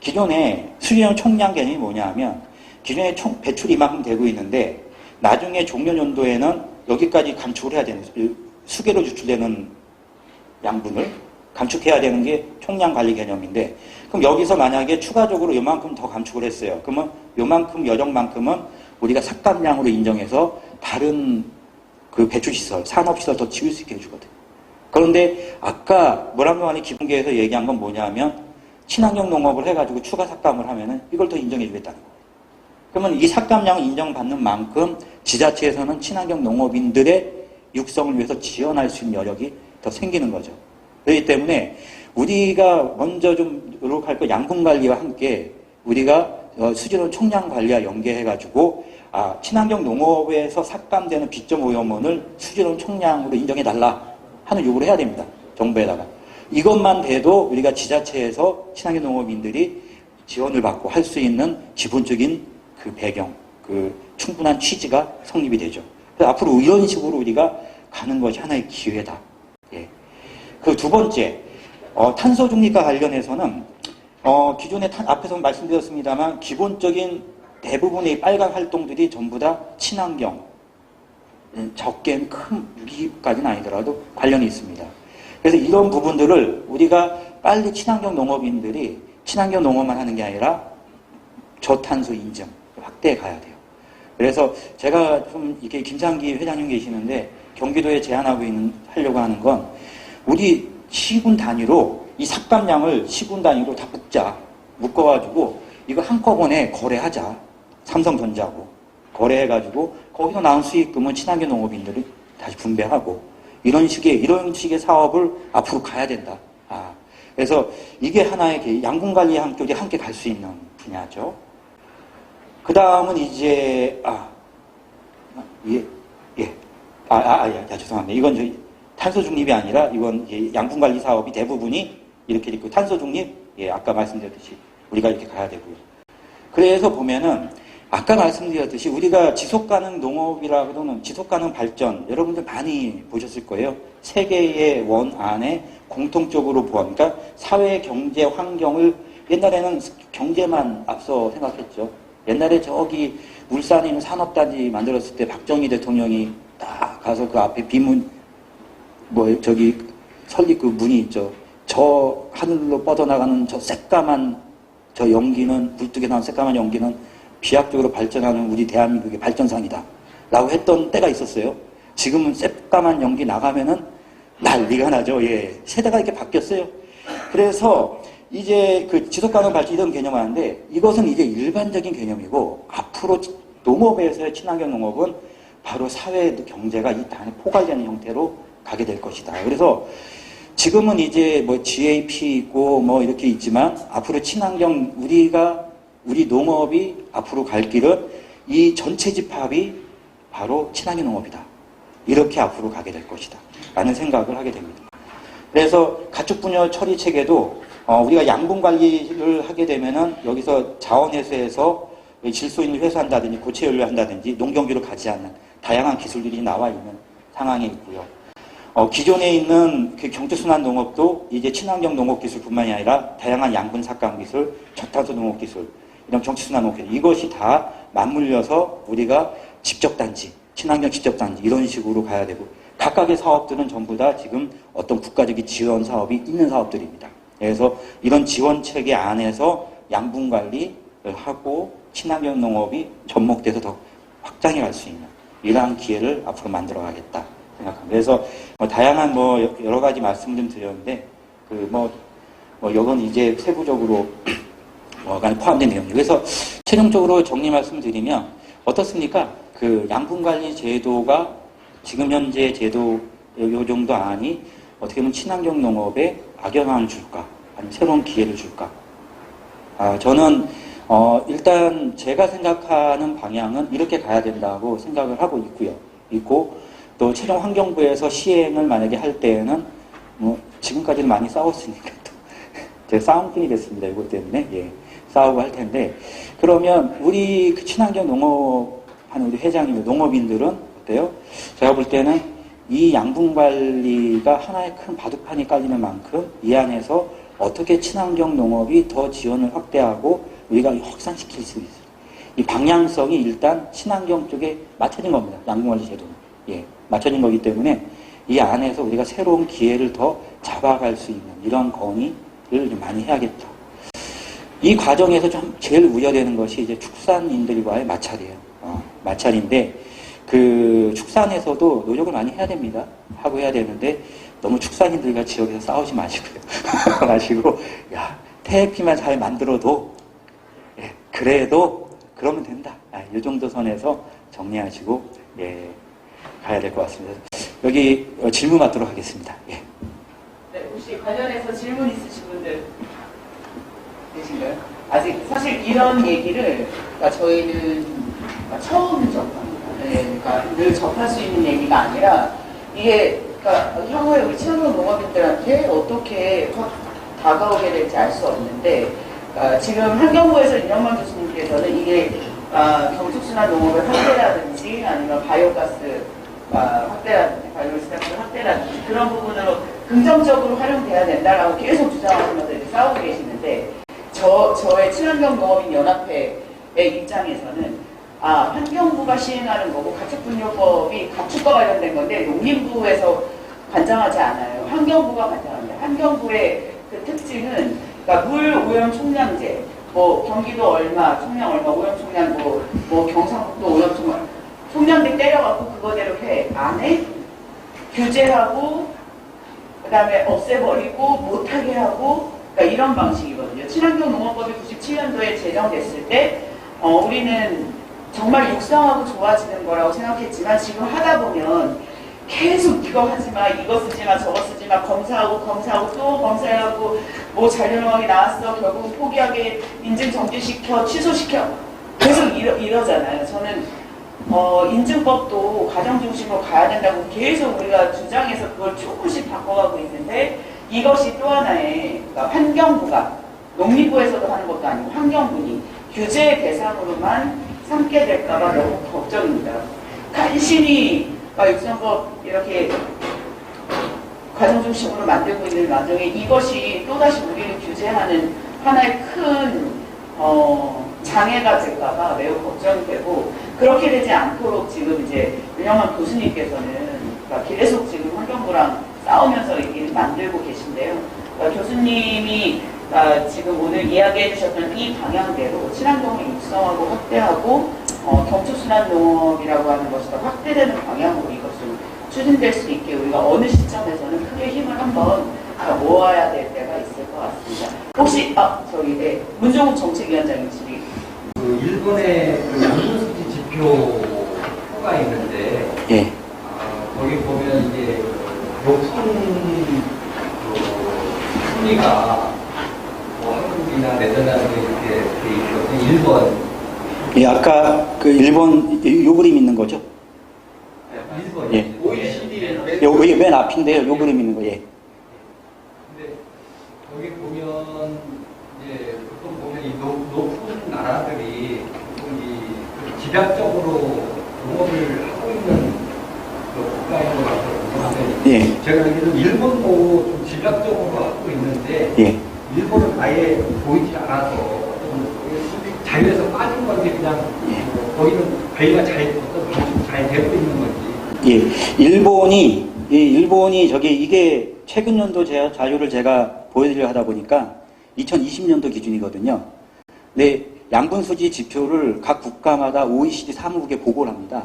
기존에 수질오염 총량 개념이 뭐냐 하면 기존에 배출이 이만큼 되고 있는데 나중에 종료연도에는 여기까지 감축을 해야 되는, 수계로 유출되는 양분을 감축해야 되는 게 총량 관리 개념인데, 그럼 여기서 만약에 추가적으로 요만큼 더 감축을 했어요. 그러면 요만큼 여정만큼은 우리가 삭감량으로 인정해서 다른 그 배출시설, 산업시설 더 지을 수 있게 해주거든. 그런데 아까 물환경관리 기본계에서 얘기한 건 뭐냐면 친환경 농업을 해가지고 추가 삭감을 하면은 이걸 더 인정해주겠다는 거예요. 그러면 이 삭감량을 인정받는 만큼 지자체에서는 친환경 농업인들의 육성을 위해서 지원할 수 있는 여력이 더 생기는 거죠. 그렇기 때문에 우리가 먼저 좀 노력할 거 양분관리와 함께 우리가 수질오염 총량 관리와 연계해가지고 친환경 농업에서 삭감되는 비점 오염원을 수질오염 총량으로 인정해달라 하는 요구를 해야 됩니다. 정부에다가. 이것만 돼도 우리가 지자체에서 친환경 농업인들이 지원을 받고 할 수 있는 기본적인 그 배경, 그 충분한 취지가 성립이 되죠. 그래서 앞으로 이런 식으로 우리가 가는 것이 하나의 기회다. 예. 그 두 번째, 탄소 중립과 관련해서는 기존에 앞에서 말씀드렸습니다만 기본적인 대부분의 빨간 활동들이 전부 다 친환경, 적게는 큰 무기까지는 아니더라도 관련이 있습니다. 그래서 이런 부분들을 우리가 빨리 친환경 농업인들이 친환경 농업만 하는 게 아니라 저탄소 인증 확대해 가야 돼요. 그래서 제가 좀 이렇게 김상기 회장님 계시는데 경기도에 하려고 하는 건 우리 시군 단위로 이 삭감량을 시군 단위로 다 묶어가지고 이거 한꺼번에 거래하자. 삼성전자하고 거래해가지고 거기서 나온 수익금은 친환경 농업인들이 다시 분배하고 이런 식의 사업을 앞으로 가야 된다. 그래서 이게 하나의 양분관리에 함께 갈 수 있는 분야죠. 그 다음은 이제 죄송합니다. 이건 저희 탄소 중립이 아니라 이건 양분관리 사업이 대부분이 이렇게 있고 탄소 중립 아까 말씀드렸듯이 우리가 이렇게 가야 되고요. 그래서 보면은 아까 말씀드렸듯이 우리가 지속가능 농업이라 그러면 지속가능 발전 여러분들 많이 보셨을 거예요. 세계의 원 안에 공통적으로 포함. 그러니까 사회, 경제, 환경을 옛날에는 경제만 앞서 생각했죠. 옛날에 저기 울산에 있는 산업단지 만들었을 때 박정희 대통령이 딱 가서 그 앞에 비문 저기 설립 그 문이 있죠. 저 하늘로 뻗어나가는 저 새까만 저 연기는 굴뚝에 나온 새까만 연기는 비약적으로 발전하는 우리 대한민국의 발전상이다 라고 했던 때가 있었어요. 지금은 새까만 연기 나가면은 난리가 나죠. 예. 세대가 이렇게 바뀌었어요. 그래서 이제 그 지속가능 발전 이런 개념을 하는데 이것은 이제 일반적인 개념이고 앞으로 농업에서의 친환경 농업은 바로 사회 경제가 이 안에 포괄되는 형태로 가게 될 것이다. 그래서 지금은 이제 뭐 GAP 있고 뭐 이렇게 있지만 앞으로 친환경 우리 농업이 앞으로 갈 길은 이 전체 집합이 바로 친환경 농업이다. 이렇게 앞으로 가게 될 것이다. 라는 생각을 하게 됩니다. 그래서 가축분열 처리 체계도 우리가 양분 관리를 하게 되면은 여기서 자원회수에서 질소인을 회수한다든지 고체 연료를 한다든지 농경기로 가지 않는 다양한 기술들이 나와 있는 상황에 있고요. 기존에 있는 그 경제순환 농업도 이제 친환경 농업 기술뿐만이 아니라 다양한 양분 삭감 기술, 저탄소 농업 기술, 이런 경제순환 농업 기술 이것이 다 맞물려서 우리가 집적단지, 친환경 집적단지 이런 식으로 가야 되고 각각의 사업들은 전부 다 지금 어떤 국가적인 지원 사업이 있는 사업들입니다. 그래서 이런 지원 체계 안에서 양분 관리를 하고 친환경 농업이 접목돼서 더 확장해 갈 수 있는 이러한 기회를 앞으로 만들어 가겠다 생각합니다. 그래서 다양한 여러 가지 말씀 좀 드렸는데 이건 이제 세부적으로 포함된 내용이에요. 그래서 최종적으로 정리 말씀드리면 어떻습니까? 그 양분 관리 제도가 지금 현재 제도 요 정도 안이 어떻게 보면 친환경 농업에 악영향을 줄까? 아니면 새로운 기회를 줄까? 저는 일단 제가 생각하는 방향은 이렇게 가야 된다고 생각을 하고 있고 또 최종환경부에서 시행을 만약에 할 때에는 지금까지는 많이 싸웠으니까 또 제가 싸움꾼이 됐습니다. 이것 때문에 싸우고 할 텐데 그러면 우리 그 친환경 농업하는 우리 회장님 농업인들은 어때요? 제가 볼 때는 이 양분 관리가 하나의 큰 바둑판이 깔리는 만큼 이 안에서 어떻게 친환경 농업이 더 지원을 확대하고 우리가 확산시킬 수 있어요. 이 방향성이 일단 친환경 쪽에 맞춰진 겁니다. 양분 관리 제도는. 맞춰진 거기 때문에 이 안에서 우리가 새로운 기회를 더 잡아갈 수 있는 이런 건의를 좀 많이 해야겠다. 이 과정에서 좀 제일 우려되는 것이 이제 축산인들과의 마찰이에요. 마찰인데 그 축산에서도 노력을 많이 해야 됩니다. 하고 해야 되는데 너무 축산인들과 지역에서 싸우지 마시고 태피만 잘 만들어도 그래도 그러면 된다. 이 정도 선에서 정리하시고 가야 될 것 같습니다. 여기 질문 받도록 하겠습니다. 네, 혹시 관련해서 질문 있으신 분들 계신가요? 아직 사실 이런 얘기를 저희는 처음 접합니다. 그러니까 늘 접할 수 있는 얘기가 아니라 이게 향후에 우리 친환경 농업인들한테 어떻게 확 다가오게 될지 알 수 없는데 지금 환경부에서 이영만 교수님께서는 이게 경축순환 농업의 확대라든지 아니면 바이오가스 확대라든지 바이오시스템 확대라든지 그런 부분으로 긍정적으로 활용돼야 된다라고 계속 주장하시면서 이렇게 싸우고 계시는데 저의 친환경 농업인 연합회의 입장에서는 환경부가 시행하는 거고 가축분뇨법이 가축과 관련된 건데 농림부에서 관장하지 않아요. 환경부가 관장합니다. 환경부의 그 특징은 그러니까 물 오염 총량제, 경기도 얼마, 총량 얼마, 오염 총량 경상북도 오염 총량제 때려갖고 그거대로 안에 규제하고 그다음에 없애버리고 못하게 하고 그러니까 이런 방식이거든요. 친환경 농업법이 97년도에 제정됐을 때 우리는 정말 육성하고 좋아지는 거라고 생각했지만 지금 하다 보면 계속 이거 하지마, 이거 쓰지마, 저거 쓰지마, 검사하고 또 검사하고 잔류농약이 나왔어 결국은 포기하게 인증 정지시켜 취소시켜 계속 이러잖아요. 저는 인증법도 가정 중심으로 가야 된다고 계속 우리가 주장해서 그걸 조금씩 바꿔가고 있는데 이것이 또 하나의 환경부가 농림부에서도 하는 것도 아니고 환경부니 규제 대상으로만 삼게 될까봐 너무 걱정입니다. 간신히 육성법 이렇게 과정 중심으로 만들고 있는 와중에 이것이 또다시 우리를 규제하는 하나의 큰 장애가 될까봐 매우 걱정이 되고, 그렇게 되지 않도록 지금 이제 윤영환 교수님께서는 계속 지금 환경부랑 싸우면서 얘기를 만들고 계신데요. 교수님이 지금 오늘 이야기해 주셨던 이 방향대로 친환경을 육성하고 확대하고 경초순환농업이라고 하는 것이 더 확대되는 방향으로 이것을 추진될 수 있게 우리가 어느 시점에서는 크게 힘을 한번 모아야 될 때가 있을 것 같습니다. 혹시 문종욱 정책위원장님 질의. 그 일본의 그 양분수지 지표가 있는데, 예. 거기 보면 이제 높은 순위가 한국이나 네덜란드 이렇게 돼 있거든요. 일본. 예, 아까 그 일본 요 그림 있는 거죠? 일본. 예. OECD에 여기 맨 앞인데요. 요 그림 있는 거. 예. 근데 거기 보면 이제 보통 보면 이 높은 나라들이 이 집약적으로 농업을 하고 있는 그 국가인 것 같아요. 예. 제가 알기로는 일본도 좀 집약적으로 하고 있는데, 예. 일본은 아예 보이지 않아서 좀 자유에서 빠진 건지 그냥 거기는 관리가 잘 되고 있는 건지. 예. 일본이 이게 최근 연도 자료를 제가 보여드리려 하다 보니까 2020년도 기준이거든요. 근데 양분수지 지표를 각 국가마다 OECD 사무국에 보고를 합니다.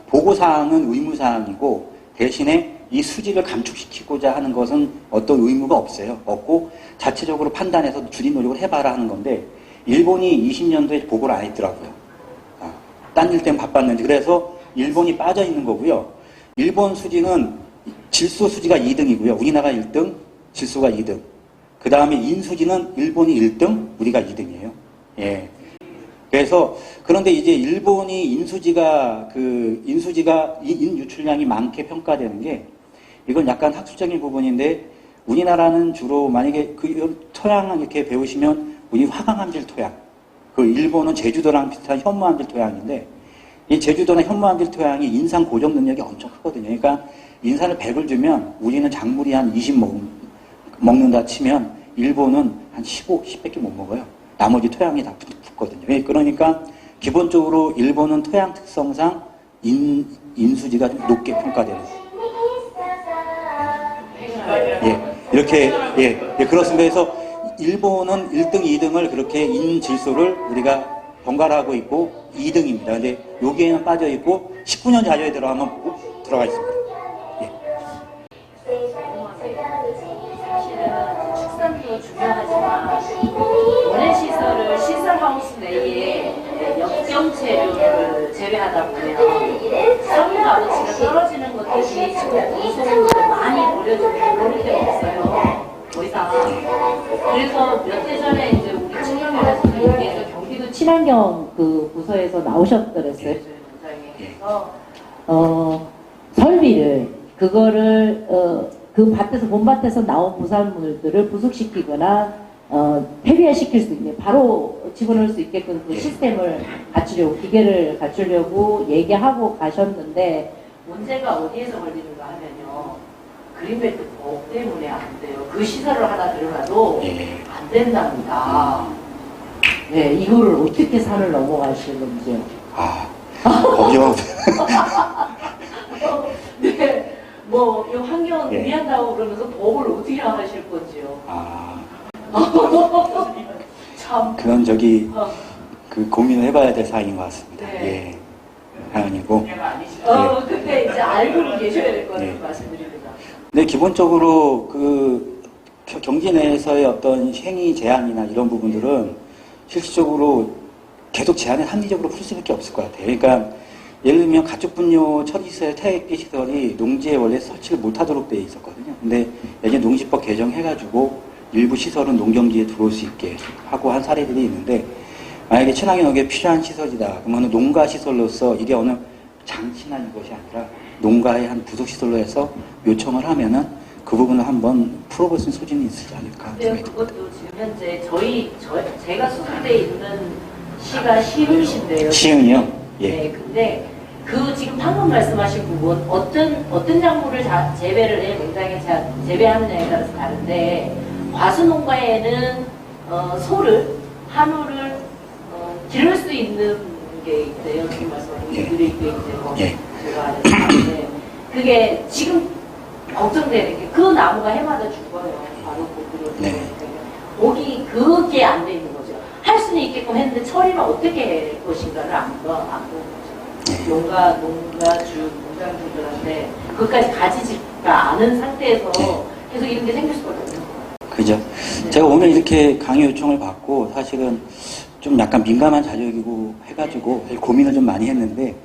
보고사항은 의무사항이고, 대신에 이 수지를 감축시키고자 하는 것은 어떤 의무가 없고 자체적으로 판단해서 줄인 노력을 해봐라 하는 건데, 일본이 20년도에 보고를 안 했더라고요. 딴 일 때문에 바빴는지. 그래서 일본이 빠져 있는 거고요. 일본 수지는 질소 수지가 2등이고요. 우리나라 1등, 질소가 2등. 그 다음에 인수지는 일본이 1등, 우리가 2등이에요. 예. 그래서 그런데 이제 일본이 인수지가 인유출량이 많게 평가되는 게, 이건 약간 학술적인 부분인데, 우리나라는 주로 만약에 그 토양 이렇게 배우시면 우리 화강암질 토양, 그 일본은 제주도랑 비슷한 현무암질 토양인데, 이 제주도나 현무암질 토양이 인산 고정 능력이 엄청 크거든요. 그러니까 인산을 100을 주면 우리는 작물이 한 20 먹는다 치면 일본은 한 10밖에 못 먹어요. 나머지 토양이 다 붙거든요. 그러니까 기본적으로 일본은 토양 특성상 인수지가 좀 높게 평가되는. 예, 이렇게, 그렇습니다. 그래서 일본은 1등, 2등을 그렇게 인질소를 우리가 번갈아하고 있고 2등입니다. 근데 여기에는 빠져 있고 19년 자료에 들어가면 들어가 있습니다. 예. 사실은 축산도 중요하지만 원예시설을 시설하우스 내에 역경재료를 제외하다 보면 성인 값어치가 떨어지는 것들이 지금 공소문을 많이 보려주는 그런 게 없어요. 더 이상. 그래서 몇 해 전에 이제 우리 친경위원회 선생님께서 경기도 친환경 그 부서에서 나오셨더랬어요. 그래서 설비를 그거를 그 밭에서 봄밭에서 나온 부산물들을 부숙시키거나 폐기화시킬 수 있는 바로 집어넣을 수 있게끔 그 시스템을 갖추려고 기계를 갖추려고 얘기하고 가셨는데 문제가 어디에서 걸리는가 하면요. 그린벨트 법 때문에 안 돼요. 그 시설을 하나 들어가도 안 된답니다. 네, 이거를 어떻게 산을 넘어가시는지요? 법령. 네, 뭐, 이 환경 위한다고 그러면서 법을 어떻게 하실 건지요? 참. 그건 그 고민을 해봐야 될 사항인 것 같습니다. 네. 예. 아니고. 근데 이제 알고는 계셔야 될 거라고 말씀드립니다. 네, 기본적으로 경기 내에서의 어떤 행위 제한이나 이런 부분들은 실질적으로 계속 제한을 합리적으로 풀 수밖에 없을 것 같아요. 그러니까 예를 들면 가축분뇨 처리시설, 퇴액기 시설이 농지에 원래 설치를 못하도록 되어 있었거든요. 근데 예전 농지법 개정해가지고 일부 시설은 농경지에 들어올 수 있게 하고 한 사례들이 있는데, 만약에 친환경 농업에 필요한 시설이다. 그러면 농가 시설로서 이게 어느 장신한 것이 아니라 농가의 한 부속시설로 해서 요청을 하면은 그 부분을 한번 풀어볼 수 있는 소진이 있지 않을까. 근데 그것도 지금 현재 제가 수술돼 있는 시가 시흥시인데요. 시흥이요? 예. 네, 근데 그 지금 방금 말씀하신 부분 어떤 작물을 재배를 해 농장에 재배하느냐에 따라서 다른데 과수농가에는 소를 한우를 기를 수 있는 게 있대요. 지금 말씀하신 예. 그들이 있게 있대요. 예. 제가 알았는데 그게 지금 걱정되는 게 그 나무가 해마다 죽어요. 바로 그 네. 목이 그게 안 돼 있는 거죠. 할 수는 있게끔 했는데 처리를 어떻게 할 것인가를 안 보는 거죠. 농장주들한테 그것까지 가지지가 않은 상태에서 계속 이런 게 생길 수밖에 없는 거예요. 그죠. 네. 제가 오늘 이렇게 강의 요청을 받고 사실은 좀 약간 민감한 자격이고 해가지고 고민을 좀 많이 했는데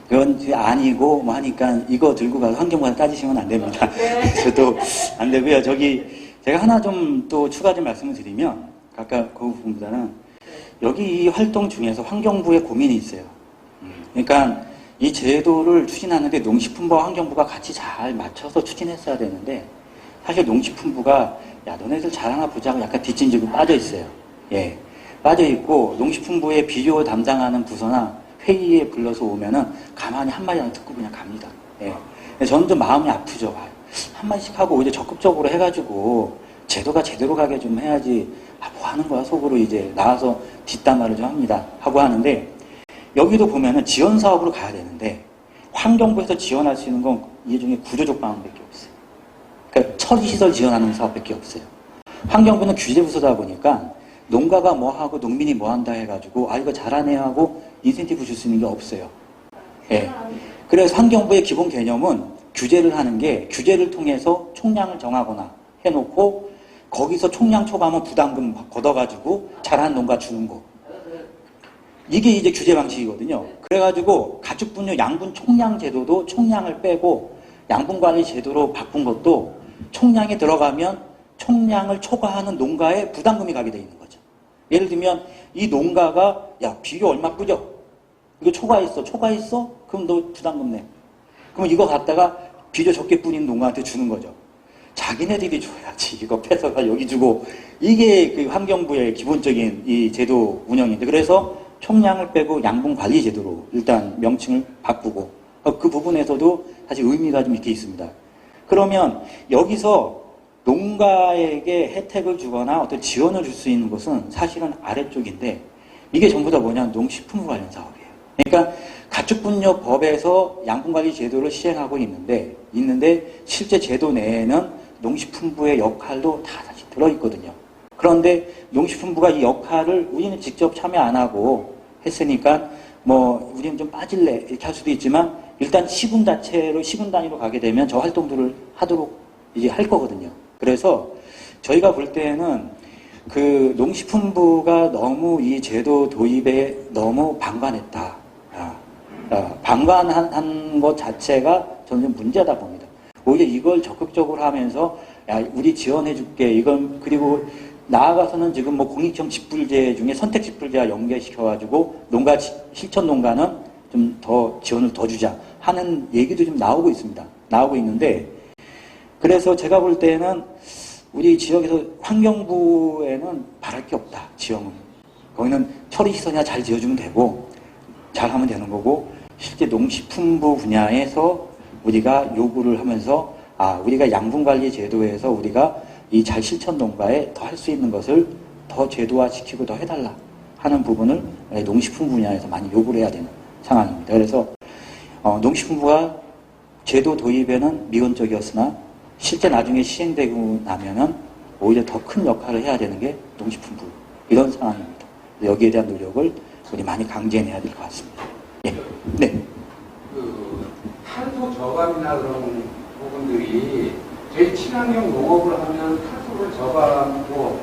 그건 아니고 뭐 하니까 이거 들고 가서 환경부에 따지시면 안 됩니다. 네. 저도 안 되고요. 제가 하나 좀 또 추가 좀 말씀을 드리면 아까 그 부분보다는 여기 이 활동 중에서 환경부의 고민이 있어요. 그러니까 이 제도를 추진하는데 농식품부와 환경부가 같이 잘 맞춰서 추진했어야 되는데 사실 농식품부가 야 너네들 잘하나 보자고 약간 뒷짐지고 빠져 있어요. 예, 빠져 있고 농식품부의 비료 담당하는 부서나 회의에 불러서 오면은 가만히 한마디 안 듣고 그냥 갑니다. 예, 저는 좀 마음이 아프죠. 한마디씩 하고 오히려 적극적으로 해가지고 제도가 제대로 가게 좀 해야지. 뭐 하는 거야 속으로 이제 나와서 뒷담화를 좀 합니다. 하고 하는데 여기도 보면은 지원 사업으로 가야 되는데 환경부에서 지원할 수 있는 건 이 중에 구조적 방안밖에 없어요. 그러니까 처리시설 지원하는 사업밖에 없어요. 환경부는 규제부서다 보니까 농가가 뭐 하고 농민이 뭐 한다 해가지고 이거 잘하네 하고 인센티브 줄 수 있는 게 없어요. 예. 그래서 환경부의 기본 개념은 규제를 하는 게 규제를 통해서 총량을 정하거나 해놓고 거기서 총량 초과하면 부담금 걷어가지고 잘하는 농가 주는 거. 이게 이제 규제 방식이거든요. 그래가지고 가축분뇨 양분 총량 제도도 총량을 빼고 양분관리 제도로 바꾼 것도 총량에 들어가면 총량을 초과하는 농가에 부담금이 가게 돼 있는 거죠. 예를 들면 이 농가가 야 비료 얼마 뿌려? 이거 초과했어? 그럼 너 부담금 내. 그럼 이거 갖다가 비료 적게 뿌리는 농가한테 주는 거죠. 자기네들이 줘야지. 이거 뺏어가 여기 주고. 이게 그 환경부의 기본적인 이 제도 운영인데 그래서 총량을 빼고 양분관리 제도로 일단 명칭을 바꾸고 그 부분에서도 사실 의미가 좀 이렇게 있습니다. 그러면 여기서 농가에게 혜택을 주거나 어떤 지원을 줄 수 있는 것은 사실은 아래쪽인데 이게 전부 다 뭐냐 농식품 관련 사업이에요. 그러니까 가축분뇨법에서 양분관리 제도를 시행하고 있는데 실제 제도 내에는 농식품부의 역할도 다 사실 들어있거든요. 그런데 농식품부가 이 역할을 우리는 직접 참여 안 하고 했으니까 뭐 우리는 좀 빠질래 이렇게 할 수도 있지만 일단 시군 단위로 가게 되면 저 활동들을 하도록 이제 할 거거든요. 그래서 저희가 볼 때는 그 농식품부가 너무 이 제도 도입에 너무 방관했다. 방관한 것 자체가 저는 좀 문제다 봅니다. 오히려 이걸 적극적으로 하면서 야 우리 지원해줄게 이건 그리고 나아가서는 지금 뭐 공익형 직불제 중에 선택 직불제와 연계시켜가지고 실천 농가는 좀 더 지원을 더 주자 하는 얘기도 좀 나오고 있습니다. 나오고 있는데 그래서 제가 볼 때는 우리 지역에서 환경부에는 바랄 게 없다. 지원은 거기는 처리시설이나 잘 지어주면 되고 잘하면 되는 거고 실제 농식품부 분야에서 우리가 요구를 하면서 우리가 양분관리 제도에서 우리가 이 잘 실천 농가에 더 할 수 있는 것을 더 제도화시키고 더 해달라 하는 부분을 농식품 분야에서 많이 요구를 해야 되는 상황입니다. 그래서 농식품부가 제도 도입에는 미온적이었으나 실제 나중에 시행되고 나면은 오히려 더 큰 역할을 해야 되는 게 농식품부 이런 상황입니다. 여기에 대한 노력을 우리 많이 강제해야 될 것 같습니다. 예. 네. 그 탄소 저감이나 그런 부분들이 저희 친환경 농업을 하면 탄소를 저감도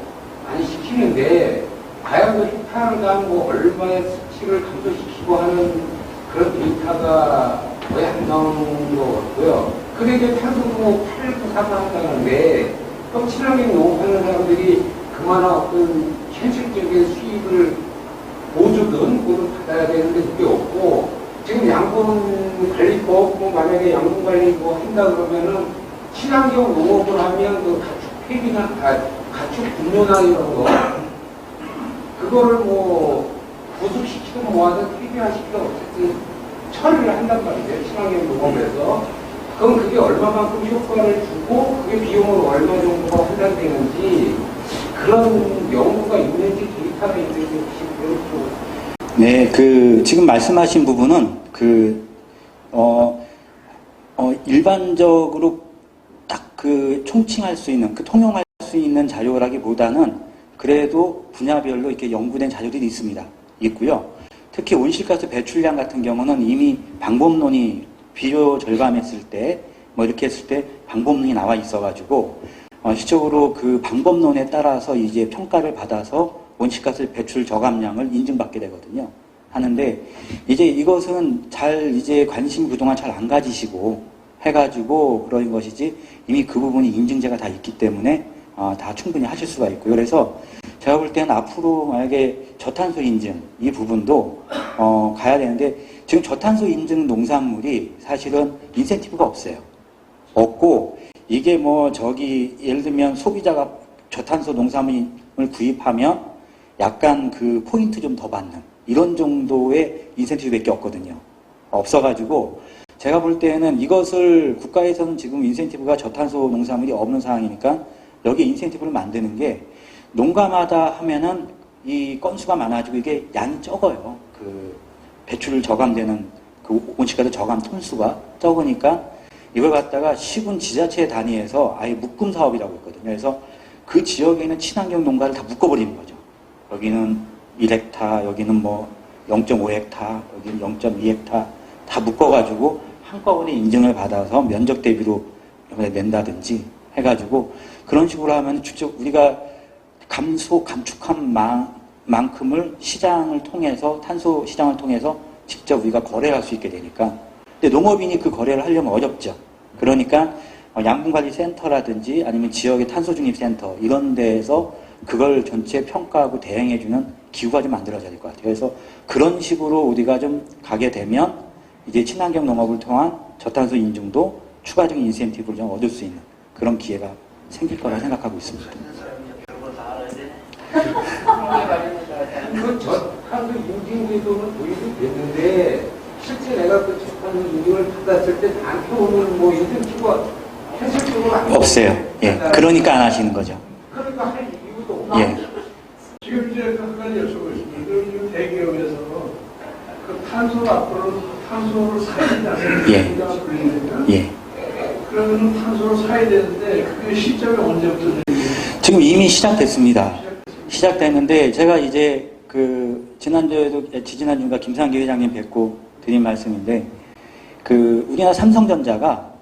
많이 시키는데 과연 그 헥타르당 뭐 얼마의 수치를 감소시키고 하는 그런 데이터가 거의 안 나오는 것 같고요. 근데 이제 탄소도 뭐 8, 9, 3 한다는데 그럼 친환경 농업하는 사람들이 그만한 어떤 현실적인 수익을 보조든 그걸 받아야 되는데 그게 없고 지금 양분관리법 뭐 만약에 양분관리 뭐 한다 그러면은 친환경 농업을 하면 그 가축 폐기나 가축 분뇨나 이런 거 그거를 뭐 부수시키든 뭐하든 폐기화시키든 어쨌든 처리를 한단 말이죠. 친환경 농업에서. 그럼 그게 얼마만큼 효과를 주고 그게 비용으로 얼마 정도가 할당되는지 그런 연구가 있는지 데이터가 있는지 혹시 그런 네, 지금 말씀하신 부분은 일반적으로 딱 총칭할 수 있는, 통용할 수 있는 자료라기보다는 그래도 분야별로 이렇게 연구된 자료들이 있고요. 특히 온실가스 배출량 같은 경우는 이미 방법론이 비료 절감했을 때, 이렇게 했을 때 방법론이 나와 있어가지고, 실적으로 그 방법론에 따라서 이제 평가를 받아서 온실가스 배출 저감량을 인증받게 되거든요. 하는데, 이제 이것은 이제 관심 그동안 잘 안 가지시고 해가지고 그런 것이지, 이미 그 부분이 인증제가 다 있기 때문에, 다 충분히 하실 수가 있고요. 그래서 제가 볼 때는 앞으로 만약에 저탄소 인증, 이 부분도, 가야 되는데, 지금 저탄소 인증 농산물이 사실은 인센티브가 없고, 이게 예를 들면 소비자가 저탄소 농산물을 구입하면 약간 포인트 좀 더 받는, 이런 정도의 인센티브밖에 없거든요. 없어가지고, 제가 볼 때는 이것을 국가에서는 지금 인센티브가 저탄소 농산물이 없는 상황이니까 여기 인센티브를 만드는 게 농가마다 하면은 이 건수가 많아지고 이게 양이 적어요. 배출 저감되는 온실가스 저감 톤수가 적으니까 이걸 갖다가 시군 지자체 단위에서 아예 묶음 사업이라고 있거든요. 그래서 그 지역에 있는 친환경 농가를 다 묶어버리는 거죠. 여기는 1헥타, 여기는 0.5헥타, 여기는 0.2헥타 다 묶어가지고 한꺼번에 인증을 받아서 면적 대비로 낸다든지 해가지고 그런 식으로 하면 직접 우리가 감축한 만큼을 시장을 통해서, 탄소 시장을 통해서 직접 우리가 거래할 수 있게 되니까. 근데 농업인이 그 거래를 하려면 어렵죠. 그러니까 양분관리센터라든지 아니면 지역의 탄소중립센터 이런 데에서 그걸 전체 평가하고 대행해주는 기구가 좀 만들어져야 될 것 같아요. 그래서 그런 식으로 우리가 좀 가게 되면 이제 친환경 농업을 통한 저탄소 인증도 추가적인 인센티브를 좀 얻을 수 있는 그런 기회가 생길 거라 생각하고 있습니다. 그 저탄소 인증 제도는 도입이 됐는데 실제 내가 그 저탄소 인증을 받았을 때 나한테 오는 인센티브가 현실적으로 없어요. 예. 그러니까 안 하시는 거죠. 그러니까 할 이유도 없고. 예. 지금 이제 한 가지 여쭤보겠습니다. 지금 대기업에서 탄소를 사야 되지 않습니까? 예. 예. 그러면 탄소를 사야 되는데 그게 시점이 언제부터 되는지? 지금 이미 시작됐습니다. 시작됐는데 제가 이제 지난주인가 김상기 회장님 뵙고 드린 말씀인데 우리나라 삼성전자가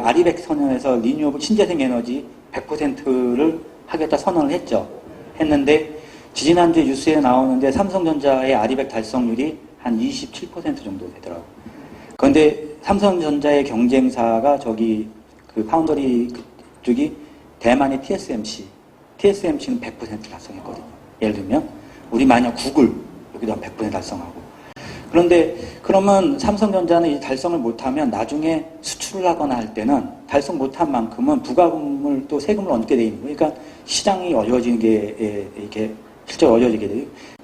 아리백 선언에서 리뉴어블 신재생 에너지 100%를 하겠다 선언을 했는데 지난주에 뉴스에 나오는데 삼성전자의 아리백 달성률이 한 27% 정도 되더라고요. 그런데 삼성전자의 경쟁사가 파운더리 쪽이 대만의 TSMC는 100% 달성했거든요. 예를 들면 우리 만약 구글 여기도 한 100% 달성하고. 그런데 그러면 삼성전자는 이 달성을 못하면 나중에 수출을 하거나 할 때는 달성 못한 만큼은 부가금을 또 세금을 얻게 돼 있는 거예요. 그러니까 시장이 어려워지는 게 이렇게 실제로 어려워지게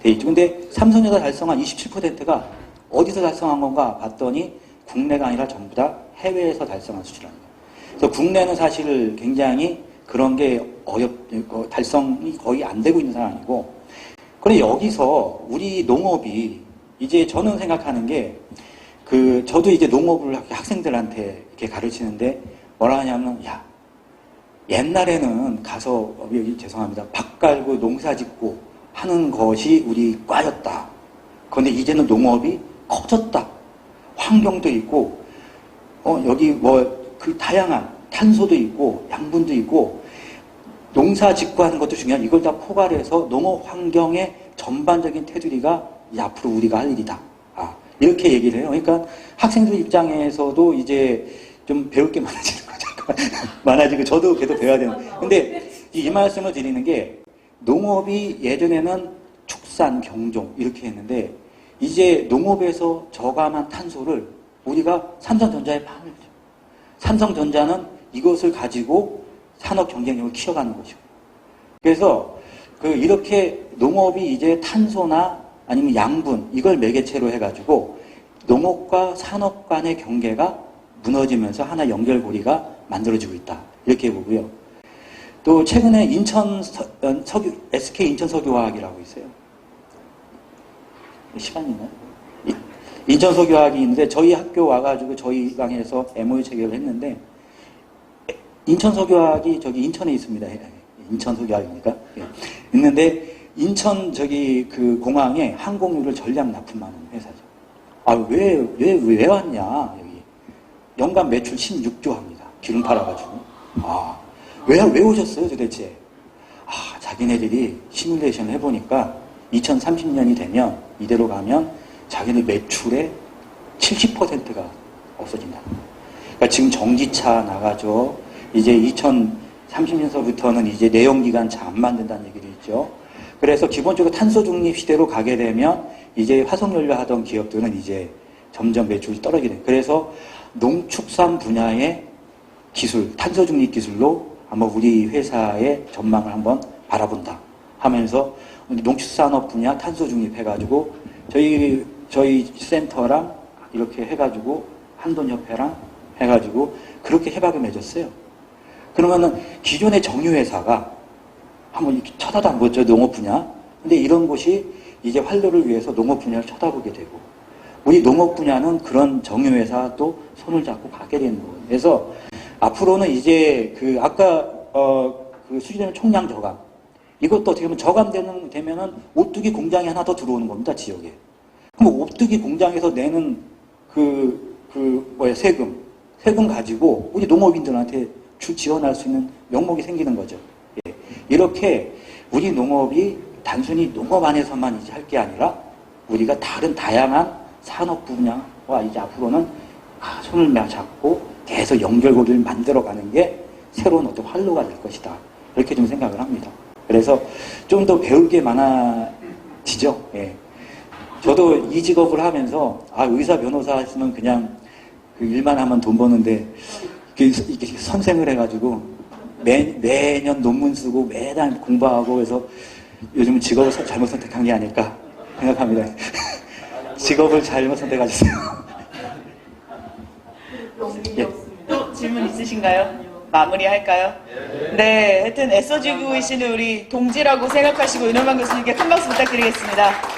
돼 있죠. 근데 삼성전자 달성한 27%가 어디서 달성한 건가 봤더니 국내가 아니라 전부 다 해외에서 달성한 수치라는 거예요. 그래서 국내는 사실 굉장히 그런 게 달성이 거의 안 되고 있는 상황이고, 그런데 여기서 우리 농업이 이제 저는 생각하는 게 저도 이제 농업을 학생들한테 이렇게 가르치는데 뭐라 하냐면 옛날에는 가서 죄송합니다. 밭 갈고 농사 짓고 하는 것이 우리 과였다. 그런데 이제는 농업이 커졌다. 환경도 있고 여기 다양한 탄소도 있고 양분도 있고 농사 짓고 하는 것도 중요한 이걸 다 포괄해서 농업 환경의 전반적인 테두리가 앞으로 우리가 할 일이다. 이렇게 얘기를 해요. 그러니까 학생들 입장에서도 이제 좀 배울 게 많아지는 거죠. 많아지고 저도 계속 배워야 되는. 근데 이 말씀을 드리는 게 농업이 예전에는 축산, 경종 이렇게 했는데 이제 농업에서 저감한 탄소를 우리가 삼성전자에 판을 줘. 삼성전자는 이것을 가지고 산업 경쟁력을 키워가는 것이고. 그래서 이렇게 농업이 이제 탄소나 아니면 양분 이걸 매개체로 해가지고 농업과 산업 간의 경계가 무너지면서 하나 연결고리가 만들어지고 있다. 이렇게 보고요. 또 최근에 SK 인천석유화학이라고 있어요. 시간 있나요? 인천석유화학이 있는데 저희 학교 와가지고 저희 강에서 MOU 체결을 했는데 인천석유화학이 저기 인천에 있습니다. 인천석유화학이니까 있는데 인천 저기 그 공항에 항공유를 전량 납품하는 회사죠. 아, 왜 왔냐, 여기. 연간 매출 16조 합니다. 기름 팔아가지고. 아, 왜 오셨어요, 도대체? 아, 자기네들이 시뮬레이션 해보니까 2030년이 되면, 이대로 가면 자기네 매출의 70%가 없어진다. 그러니까 지금 전기차 나가죠. 이제 2030년서부터는 이제 내연기관차 안 만든다는 얘기도 있죠. 그래서 기본적으로 탄소 중립 시대로 가게 되면 이제 화석연료 하던 기업들은 이제 점점 매출이 떨어지게 돼요. 그래서 농축산 분야의 기술, 탄소 중립 기술로 한번 우리 회사의 전망을 한번 바라본다 하면서 농축산업 분야 탄소 중립 해가지고 저희 센터랑 이렇게 해가지고 한돈협회랑 해가지고 그렇게 협약을 맺었어요. 그러면은 기존의 정유회사가 한번 이렇게 쳐다도 안 보죠, 농업 분야. 근데 이런 곳이 이제 활로를 위해서 농업 분야를 쳐다보게 되고, 우리 농업 분야는 그런 정유회사도 손을 잡고 가게 되는 거예요. 그래서 앞으로는 이제 그 아까 그 수지되는 총량 저감, 이것도 어떻게 보면 저감되면은 오뚜기 공장이 하나 더 들어오는 겁니다, 지역에. 그럼 오뚜기 공장에서 내는 세금 가지고 우리 농업인들한테 지원할 수 있는 명목이 생기는 거죠. 예. 이렇게 우리 농업이 단순히 농업 안에서만 이제 할 게 아니라 우리가 다른 다양한 산업 분야와 이제 앞으로는 손을 잡고 계속 연결고리를 만들어가는 게 새로운 어떤 활로가 될 것이다. 이렇게 좀 생각을 합니다. 그래서 좀 더 배울 게 많아지죠. 예. 저도 이 직업을 하면서 의사 변호사 했으면 그냥 그 일만 하면 돈 버는데 이게 선생을 해가지고 매년 논문 쓰고 매달 공부하고 그래서 요즘은 직업을 잘못 선택한 게 아닐까 생각합니다. 직업을 잘못 선택하셨어요. 예. 또 질문 있으신가요? 마무리할까요? 네, 하여튼 애써주고 계시는 우리 동지라고 생각하시고 윤호만 교수님께 큰 박수 부탁드리겠습니다.